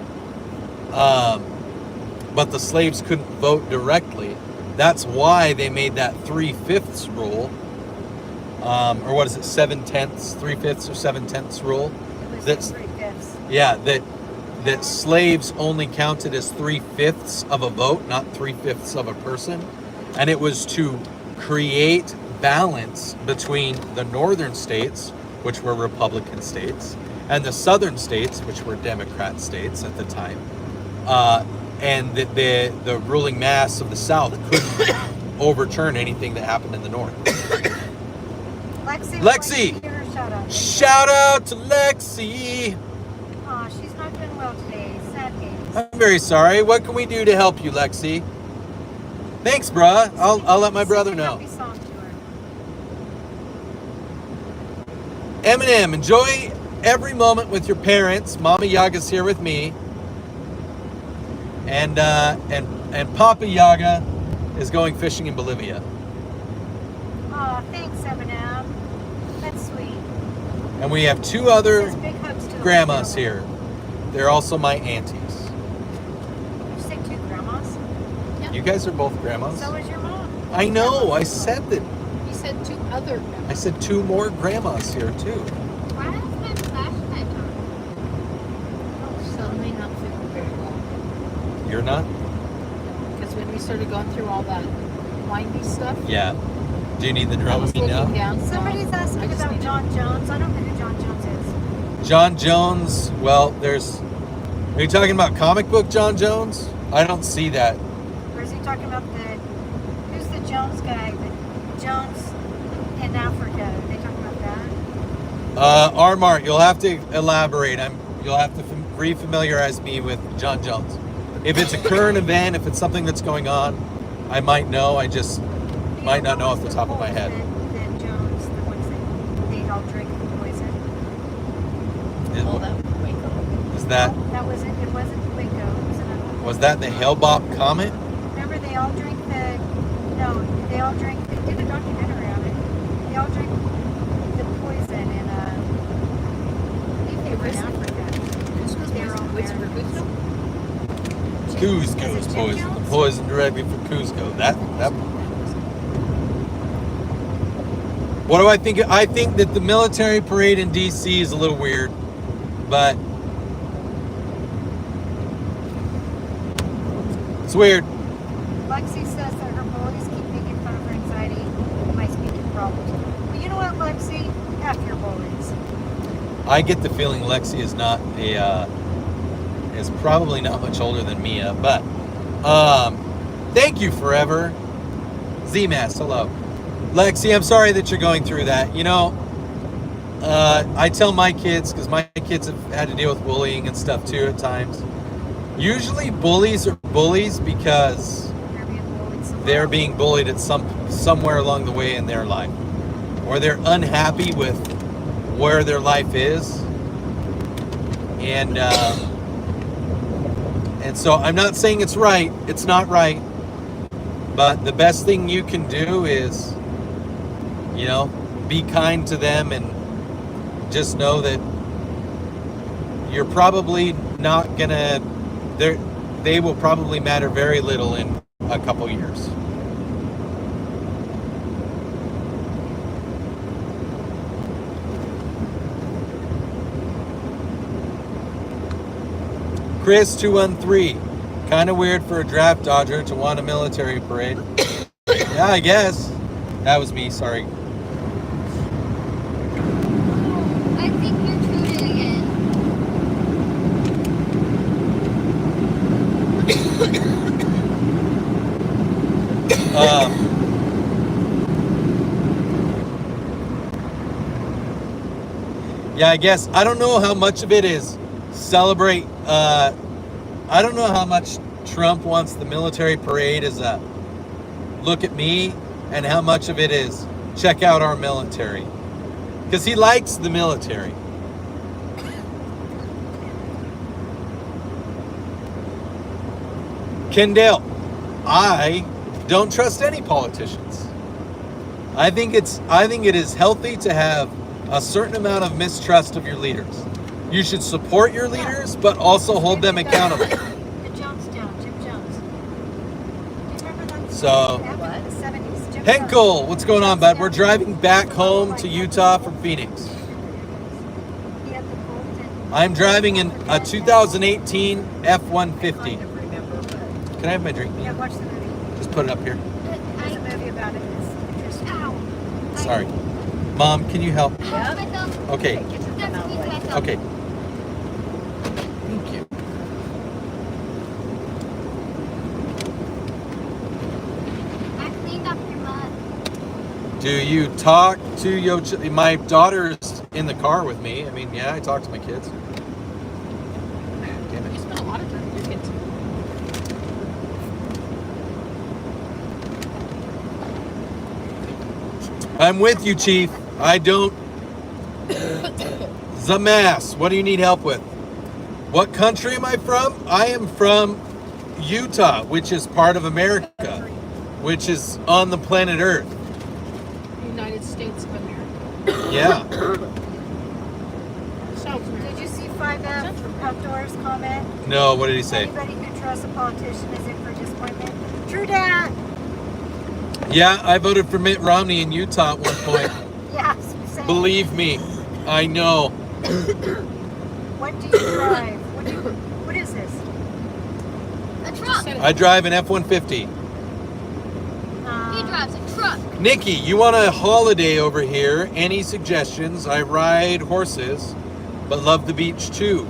but the slaves couldn't vote directly. That's why they made that 3/5 rule, or what is it, 7/10, 3/5 or 7/10 rule. It was That's 3/5. yeah, that slaves only counted as 3/5 of a vote, not 3/5 of a person, and it was to create balance between the northern states, which were Republican states, and the southern states, which were Democrat states at the time, and that the ruling mass of the South couldn't overturn anything that happened in the North. Lexi! Give her a shout out. Shout out to Lexi! Aw, she's not doing well today. Sad days. I'm very sorry. What can we do to help you, Lexi? Thanks, bruh. I'll let my brother know. Happy song to her. Eminem, enjoy every moment with your parents. Mama Yaga's here with me. And Papa Yaga is going fishing in Bolivia. Aw, thanks, Eminem. That's sweet. And we have two other Says big hugs to the grandmas family. here. They're also my aunties. You said two grandmas? You guys are both grandmas? So is your mom. I know. I said that. You said two other. I said two more grandmas here too. Why is my flashlight on? So may not feel very well. You're not? Because when we started going through all that windy stuff, Yeah. Do you need the I drum was me looking now? down. Somebody's I asking just about need- John Jones. I don't know who John Jones is. John Jones, well, are you talking about comic book John Jones? I don't see that. Or is he talking about who's the Jones guy? The Jones in Africa. Are they talking about that? Armory, you'll have to elaborate. You'll have to re-familiarize me with John Jones. If it's a current event, if it's something that's going on, I might know. I just might not know off the top of my head. That Jones, the ones that they all drink poison. Oh, that Waco. Is that That wasn't. It wasn't Waco. It was another one. was that the Hale-Bopp comet? Remember, they all drink the. No, they all drink. They did a documentary on it. They all drink the poison, and I think they were in Africa. They were all there. Cusco's poison. The poison directly from Cusco. That. What do I think? I think that the military parade in D.C. is a little weird, but It's weird. Lexi says that her bullies keep making fun of her anxiety and my speaking problems. Well, you know what, Lexi? F your bullies. I get the feeling Lexi is not is probably not much older than Mia, but thank you forever. Z-Mass, hello. Lexi, I'm sorry that you're going through that. You know, I tell my kids, because my kids have had to deal with bullying and stuff too at times. Usually bullies are bullies because they're being bullied at somewhere along the way in their life, or they're unhappy with where their life is, and so I'm not saying it's right. It's not right, but the best thing you can do is, you know, be kind to them and just know that you're probably not gonna. They will probably matter very little in a couple years. Chris 213, kind of weird for a draft dodger to want a military parade. Yeah, I guess. That was me, sorry. I think you're tooting again. Yeah, I guess. I don't know how much of it is celebrate. I don't know how much Trump wants the military parade as a look at me, and how much of it is check out our military. Because he likes the military. Kendall, I don't trust any politicians. I think it is healthy to have a certain amount of mistrust of your leaders. You should support your leaders, but also hold them accountable. The Jonestown, Jim Jones. Do you remember that? So, Back in the 70s, Jim Henkel, Jones. what's going on, bud? We're driving back home to Utah from Phoenix. He had the Colt and- I'm driving in a 2018 F-150. Can I have my drink? Yeah, watch the movie. Just put it up here. There's a movie about it. It's interesting. Ow. Sorry. Mom, can you help? Yeah. Okay. That's me myself. Okay. Thank you. I cleaned up your mud. Do you talk to your my daughter's in the car with me? I mean, yeah, I talk to my kids. Damn You it. spend a lot of time with your kids. I'm with you, Chief. I don't. Zamass, what do you need help with? What country am I from? I am from Utah, which is part of America, which is on the planet Earth. United States of America. Yeah. Sounds Did weird. you see 5F Outdoors comment? No, what did he say? Anybody who trusts a politician is in for disappointment. True dat. Yeah, I voted for Mitt Romney in Utah at one point. Yeah, same. Believe me, I know. What do you drive? What is this? A Just truck. said it. I drive an F-150. He drives a truck. Nikki, you want a holiday over here? Any suggestions? I ride horses, but love the beach too.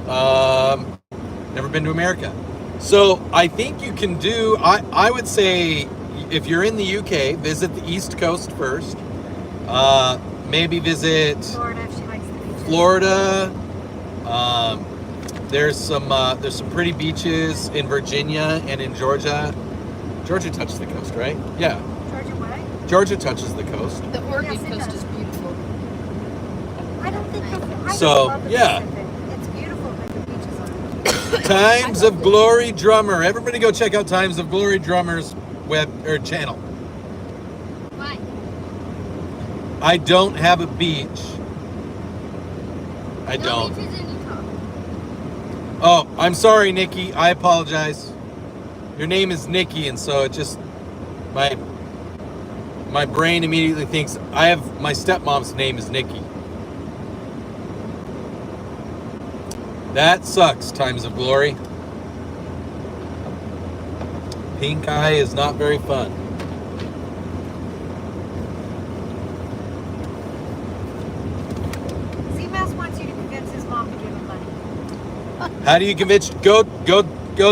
Never been to America. So I think you can do, I would say, if you're in the UK, visit the East Coast first. Maybe visit Florida, if she likes the beaches. Florida. There's some pretty beaches in Virginia and in Georgia. Georgia touches the coast, right? Yeah, Georgia what? Georgia touches the coast. The Oregon Yes, it coast does. is beautiful. I don't think I So, love the yeah. Pacific. It's beautiful, but the beaches aren't. Times of Glory Drummer. Everybody go check out Times of Glory Drummer's web or channel. Why? I don't have a beach. I No don't. beaches in Utah. Oh, I'm sorry, Nikki. I apologize. Your name is Nikki, and so it just my brain immediately thinks my stepmom's name is Nikki. That sucks, Times of Glory. Pink eye is not very fun. Z-Mass wants you to convince his mom to give him money. How do you convince? Go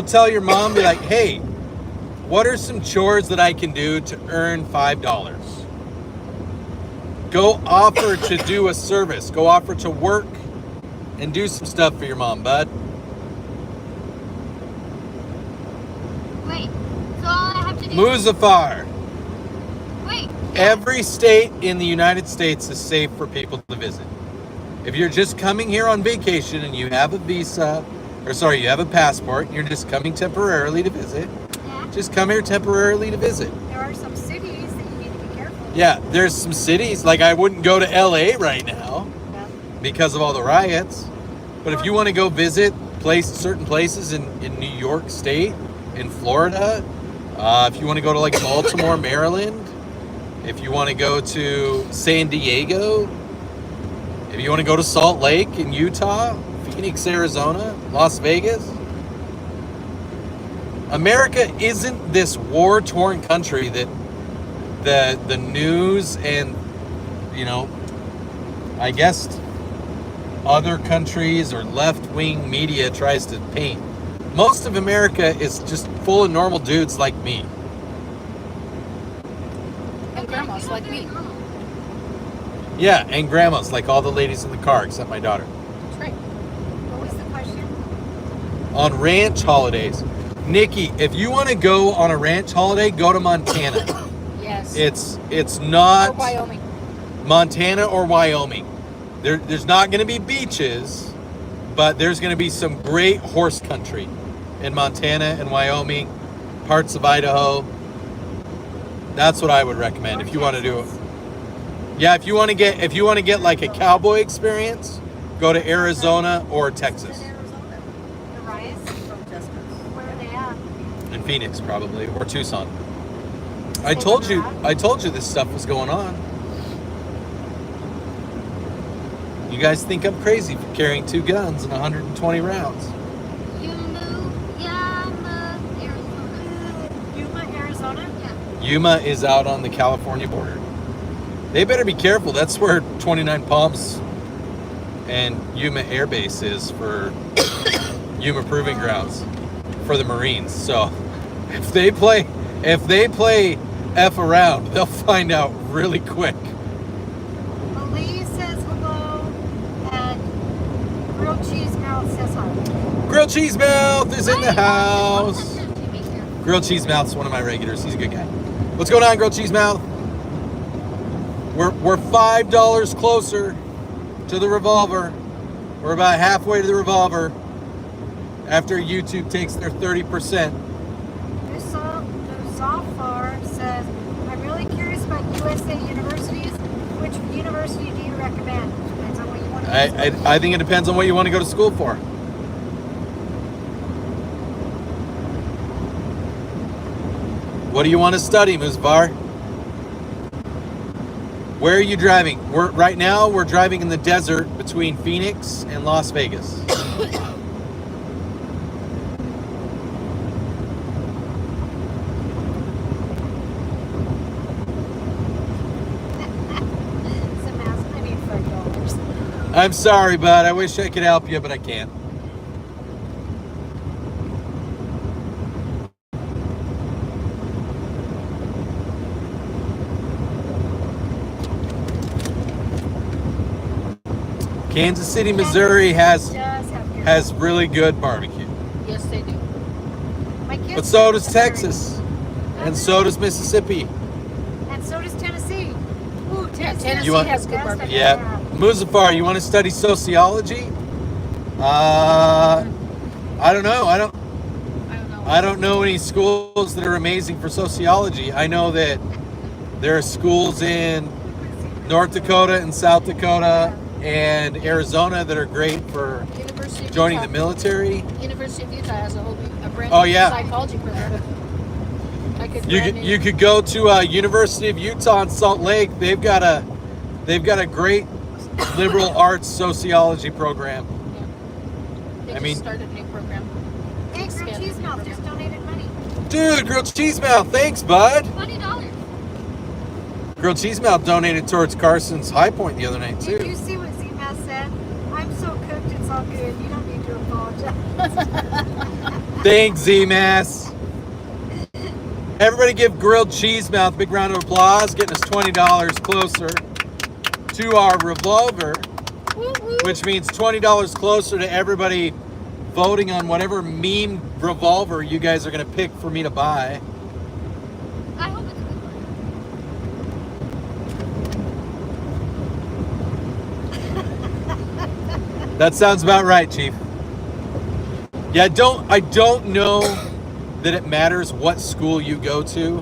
tell your mom. Be like, hey, what are some chores that I can do to earn $5? Go offer to do a service. Go offer to work and do some stuff for your mom, bud. Wait. So all I have to do. Muzafar. Wait. Every state in the United States is safe for people to visit. If you're just coming here on vacation and you have a visa, you have a passport, and you're just coming temporarily to visit, Yeah. just come here temporarily to visit. There are some cities that you need to be careful. Yeah, there's some cities, like I wouldn't go to LA right now Yeah. because of all the riots. But if you want to go visit certain places in New York State, in Florida, if you want to go to like Baltimore, Maryland, if you want to go to San Diego, if you want to go to Salt Lake in Utah, Phoenix, Arizona, Las Vegas. America isn't this war-torn country that the news and, I guess other countries or left-wing media tries to paint. Most of America is just full of normal dudes like me. And grandmas like me. Yeah, and grandmas, like all the ladies in the car except my daughter. That's right. What was the question? On ranch holidays. Nikki, if you want to go on a ranch holiday, go to Montana. Yes. It's not Or Wyoming. Montana or Wyoming. There's not going to be beaches, but there's going to be some great horse country in Montana and Wyoming, parts of Idaho. That's what I would recommend if you want to do it. Yeah, if you want to get like a cowboy experience, go to Arizona or Texas. The riots? Where are they at? In Phoenix probably, or Tucson. I told you this stuff was going on. You guys think I'm crazy for carrying 2 guns and 120 rounds. Yuma, Arizona. Yuma, Arizona? Yeah. Yuma is out on the California border. They better be careful. That's where 29 Palms and Yuma Air Base is for Yuma Proving Grounds for the Marines. So if they play F around, they'll find out really quick. Elise says hello, and Grilled Cheese Mouth says hi. Grilled Cheese Mouth is in the house. Welcome to Jimmy here. Grilled Cheese Mouth's one of my regulars. He's a good guy. What's going on, Grilled Cheese Mouth? We're $5 closer to the revolver. We're about halfway to the revolver after YouTube takes their 30%. Zafar says, I'm really curious about USA universities. Which university do you recommend? Depends on what you want to do. I think it depends on what you want to go to school for. What do you want to study, Muzbar? Where are you driving? Right now we're driving in the desert between Phoenix and Las Vegas. I need $5. I'm sorry, bud. I wish I could help you, but I can't. Kansas City, Missouri has really good barbecue. Yes, they do. My kids But so live in does Missouri. Texas. And so does Mississippi. And so does Tennessee. Ooh, Tennessee, Tennessee You want- has good Best I've barbecue. Yeah. ever had. Muzafar, you want to study sociology? I don't know. I don't know. I don't know any schools that are amazing for sociology. I know that there are schools in North Dakota and South Dakota and Arizona that are great for University of joining Utah. the military. University of Utah has a brand Oh, new yeah. psychology program. Like it's You brand could new. you could go to University of Utah in Salt Lake. They've got a great liberal arts sociology program. They I just mean- started a new program. Hey, Grilled Expanded Cheese the Mouth program. just donated money. Dude, Grilled Cheese Mouth, thanks, bud. $20. Grilled Cheese Mouth donated towards Carson's High Point the other night, Did you too. see what Z-Mass said? I'm so cooked, it's all good. You don't need to apologize. Thanks, Z-Mass. Everybody give Grilled Cheese Mouth a big round of applause, getting us $20 closer to our revolver, Woo woo. which means $20 closer to everybody voting on whatever meme revolver you guys are going to pick for me to buy. I hope it's a good one. That sounds about right, Chief. Yeah, I don't know that it matters what school you go to.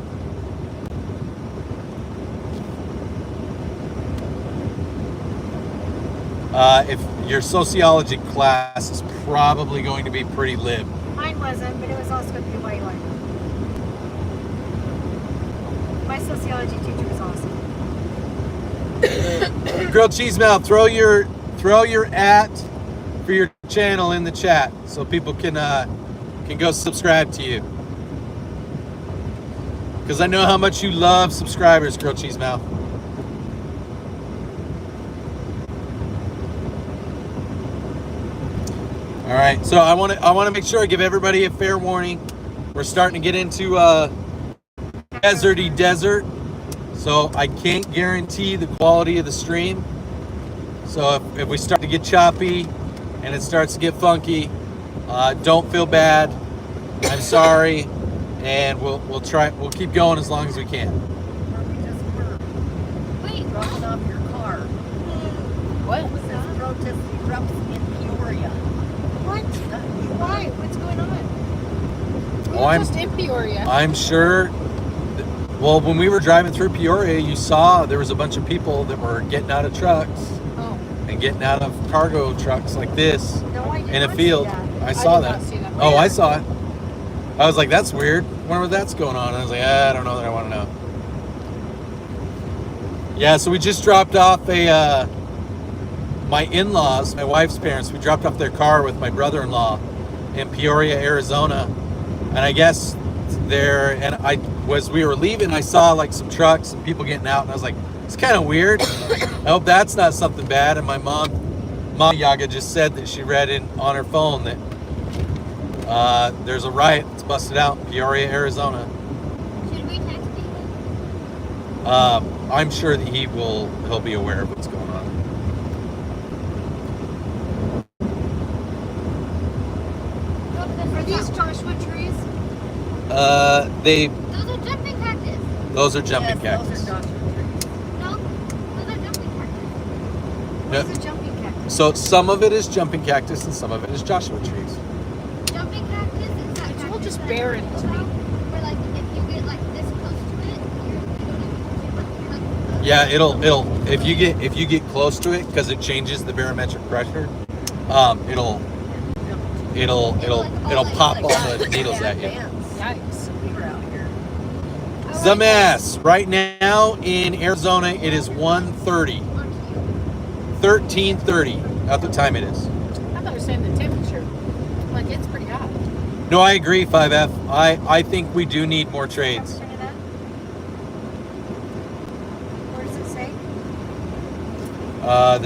If your sociology class is probably going to be pretty lib. Mine wasn't, but it was also going to be way like. My sociology teacher was awesome. Grilled Cheese Mouth, throw your @ for your channel in the chat so people can go subscribe to you. Because I know how much you love subscribers, Grilled Cheese Mouth. All right, so I want to make sure I give everybody a fair warning. We're starting to get into deserty desert, so I can't guarantee the quality of the stream. So if we start to get choppy and it starts to get funky, don't feel bad. I'm sorry, and we'll keep going as long as we can. Wait, dropping off your car. What? This protest erupts in Peoria. What? Why? What's going on? We're just in Peoria. I'm sure. Well, when we were driving through Peoria, you saw there was a bunch of people that were getting out of trucks Oh, and getting out of cargo trucks like this No, I did in a not field. see that. I saw did that. not see that. Oh, I saw it. I was like, that's weird. Wonder what that's going on. I was like, I don't know that I want to know. Yeah, so we just dropped off my in-laws, my wife's parents. We dropped off their car with my brother-in-law in Peoria, Arizona. And I guess we were leaving, I saw like some trucks and people getting out, and I was like, it's kind of weird. I hope that's not something bad. And my mom Yaga just said that she read on her phone that there's a riot that's busted out in Peoria, Arizona. Should we text him? I'm sure that he'll be aware of what's going on. Are these Joshua trees? Those are jumping cactus. Those are jumping Yes, cactus. those are Joshua trees. No, those are jumping cactus. Yeah. What's a jumping cactus? So some of it is jumping cactus and some of it is Joshua trees. Jumping cactus is that It's all cactus just that barren to me. where like if you get like this close to it, you don't even like Yeah, if you get close to it, because it changes the barometric pressure, it'll pop all the needles at you. Yikes. We were out here. Zamass, right now in Arizona it is 1:30. 13:30 at the time it is. I thought you were saying the temperature. Like, it's pretty hot. No, I agree, 5F. I think we do need more trades. Bring it up. What does it say?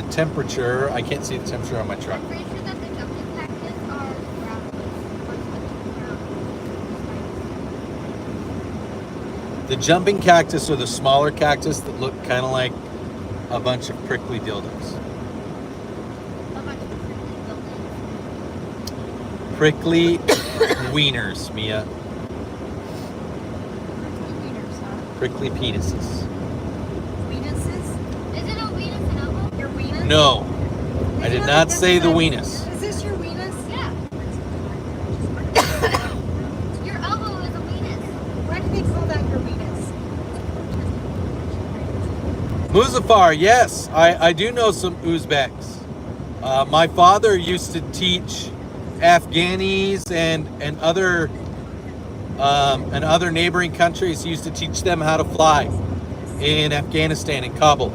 The temperature, I can't see the temperature on my truck. I'm pretty sure that the jumping cactus are brown. The jumping cactus are the smaller cactus that look kind of like a bunch of prickly dildos. Prickly wieners, Mia. Wieners, huh? Prickly penises. Weenuses? Is it a Venus and elbow? Your weenus? No, I did not This say is the a- weenus. Is this your weenus? Yeah. Your elbow is a Venus. Why do they call that your weenus? Muzaffar, yes, I do know some Uzbeks. My father used to teach Afghanis and other neighboring countries. He used to teach them how to fly in Afghanistan, in Kabul.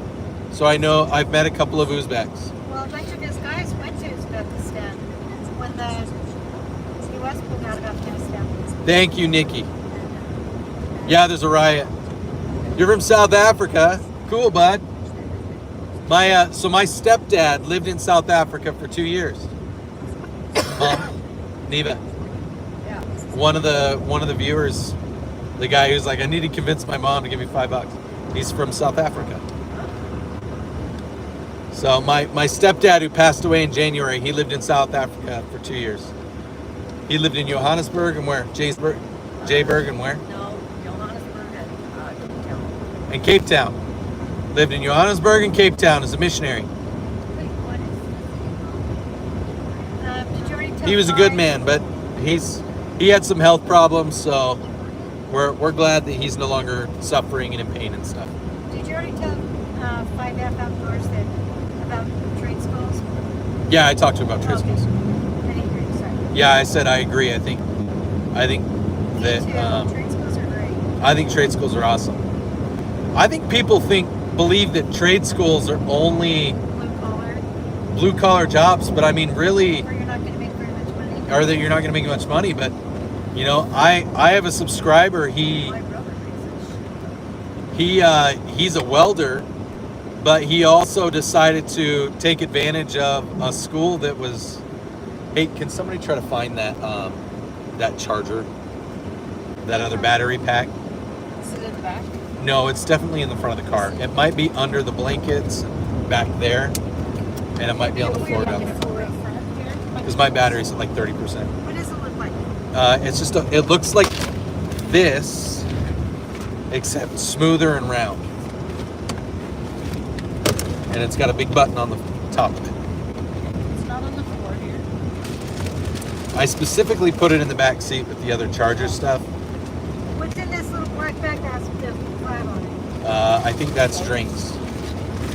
So I know I've met a couple of Uzbeks. Well, a bunch of his guys went to Uzbekistan when the U.S. pulled out of Afghanistan. Thank you, Nikki. Yeah, there's a riot. You're from South Africa. Cool, bud. So my stepdad lived in South Africa for 2 years. Neva. Yeah. One of the viewers, the guy who's like, I need to convince my mom to give me $5. He's from South Africa. So my stepdad, who passed away in January, he lived in South Africa for 2 years. He lived in Johannesburg and where? Jayburg and where? No, Johannesburg and Cape Town. And Cape Town. Lived in Johannesburg and Cape Town as a missionary. Did you already tell He was a good man, but he had some health problems, so we're glad that he's no longer suffering and in pain and stuff. Did you already tell 5F Outdoors about trade schools? Yeah, I talked to him about trade schools. I didn't hear you say. Yeah, I said I agree. I think that Me too. Trade schools are great. I think trade schools are awesome. I think people believe that trade schools are only blue collar jobs, but I mean really, Where you're not going to make very much money. or that you're not going to make much money. But you know, I have a subscriber. My brother makes it. He's a welder, but he also decided to take advantage of a school that was. Hey, can somebody try to find that charger, that other battery pack? Is it in the back? No, it's definitely in the front of the car. It might be under the blankets back there, and it might be on the floor down there. Because my battery's at like 30%. What does it look like? It's just it looks like this, except smoother and round. And it's got a big button on the top of it. It's not on the floor here. I specifically put it in the back seat with the other charger stuff. What's in this little black bag that has the flag on it? I think that's drinks.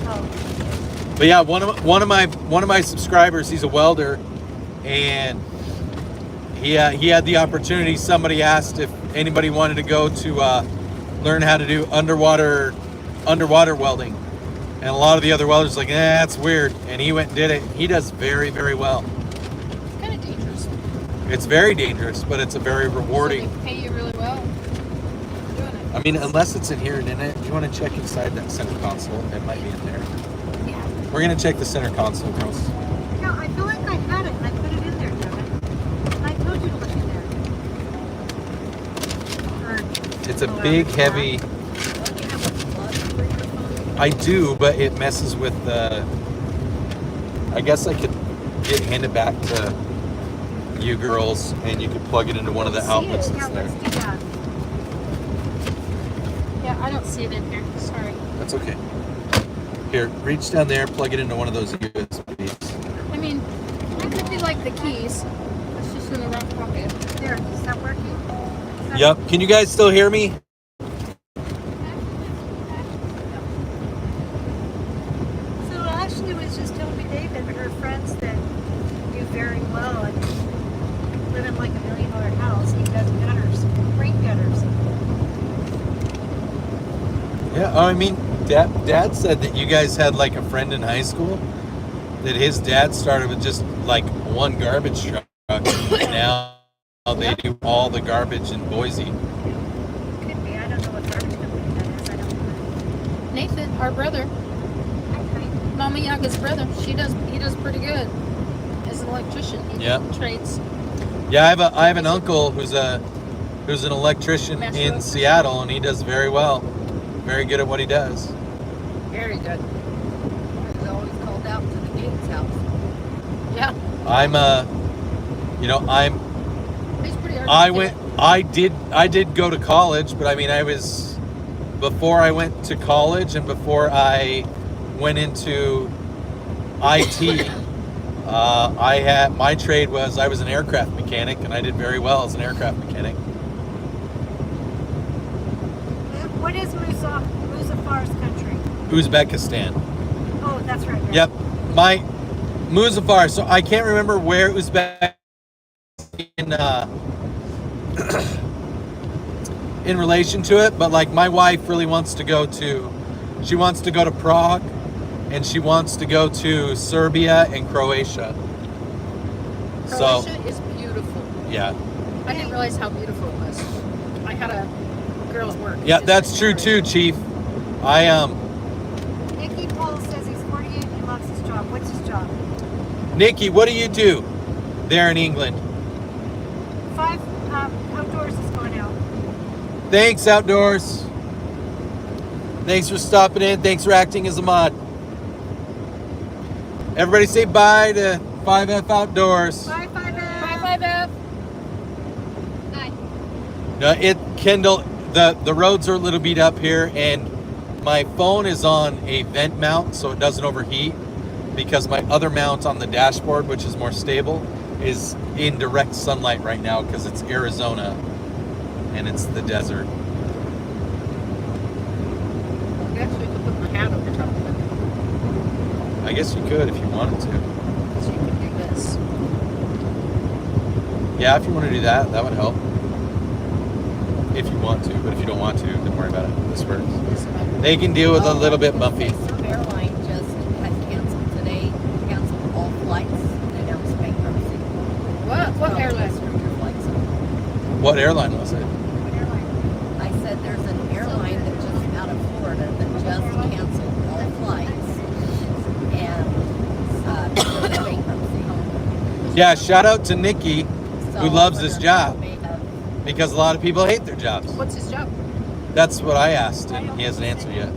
Oh, But yeah, one of my subscribers, he's a welder, and he had the opportunity. Somebody asked if anybody wanted to go to learn how to do underwater welding, and a lot of the other welders were like, that's weird, and he went and did it. He does very, very well. It's kind of dangerous. It's very dangerous, but it's a very So rewarding. they pay you really well for doing it. I mean, unless it's inherent in it. Do you want to check inside that center console? It might be in there. Yeah. We're gonna check the center console, girls. no, I feel like I had it and I put it in there, Devin. I told you to look in there. It's a big, heavy. Don't you have a plug for your phone? I do, but it messes with the. I guess I could hand it back to you girls, and you could plug it into one of the outlets Yeah, that's there. let's do that. Yeah, I don't see it in here. Sorry. That's okay. Here, reach down there, plug it into one of those USBs. I mean, it could be like the keys. It's just in the wrong pocket. There, is that working? Is that- Yep. Can you guys still hear me? So Ashley was just telling me, David, her friends that do very well and live in like $1 million house. He does gutters, green gutters. Yeah. Oh, I mean, Dad said that you guys had like a friend in high school that his dad started with just like one garbage truck, and now they do all the garbage in Boise. Could be. I don't know what garbage company that is. I don't know. Nathan, our brother, Mama Yaga's brother, he does pretty good as an electrician. He Yeah. trades. Yeah, I have an uncle who's an electrician in Seattle, and he does very well. Very good at what he does. Very good. He's always called out to the Gates house. Yeah. He's pretty articulate. I did go to college, but I mean, before I went to college and before I went into IT, my trade was I was an aircraft mechanic, and I did very well as an aircraft mechanic. What is Muzaffar's country? Uzbekistan. Oh, that's right. Yep. My Muzaffar. So I can't remember where Uzbekistan in relation to it, but like my wife really wants to go to Prague, and she wants to go to Serbia and Croatia. Croatia is beautiful. Yeah. I didn't realize how beautiful it was. I had a girls work. Yeah, that's true too, Chief. I Nikki Paul says he's 48 and he loves his job. What's his job? Nikki, what do you do there in England? 5 outdoors is going out. Thanks, Outdoors. Thanks for stopping in. Thanks for acting as a mod. Everybody say bye to 5F Outdoors. Bye, 5F. Bye, 5F. Bye. No, Kendall, the roads are a little beat up here, and my phone is on a vent mount so it doesn't overheat, because my other mount on the dashboard, which is more stable, is in direct sunlight right now because it's Arizona and it's the desert. I actually could put my hat over top of it. I guess you could if you wanted to. So you can do this. Yeah, if you want to do that, that would help. If you want to, but if you don't want to, don't worry about it. This works. They can deal with a little bit bumpy. Some airline just has canceled today, canceled all flights, and announced bankruptcy. What airline? Screwed your flights up. What airline was it? What airline? I said there's an airline that just out of Florida that just canceled all flights and bankruptcy. Yeah, shout out to Nikki, So who loves this whether job, they may have- because a lot of people hate their jobs. What's his job? That's what I asked, and he hasn't answered yet.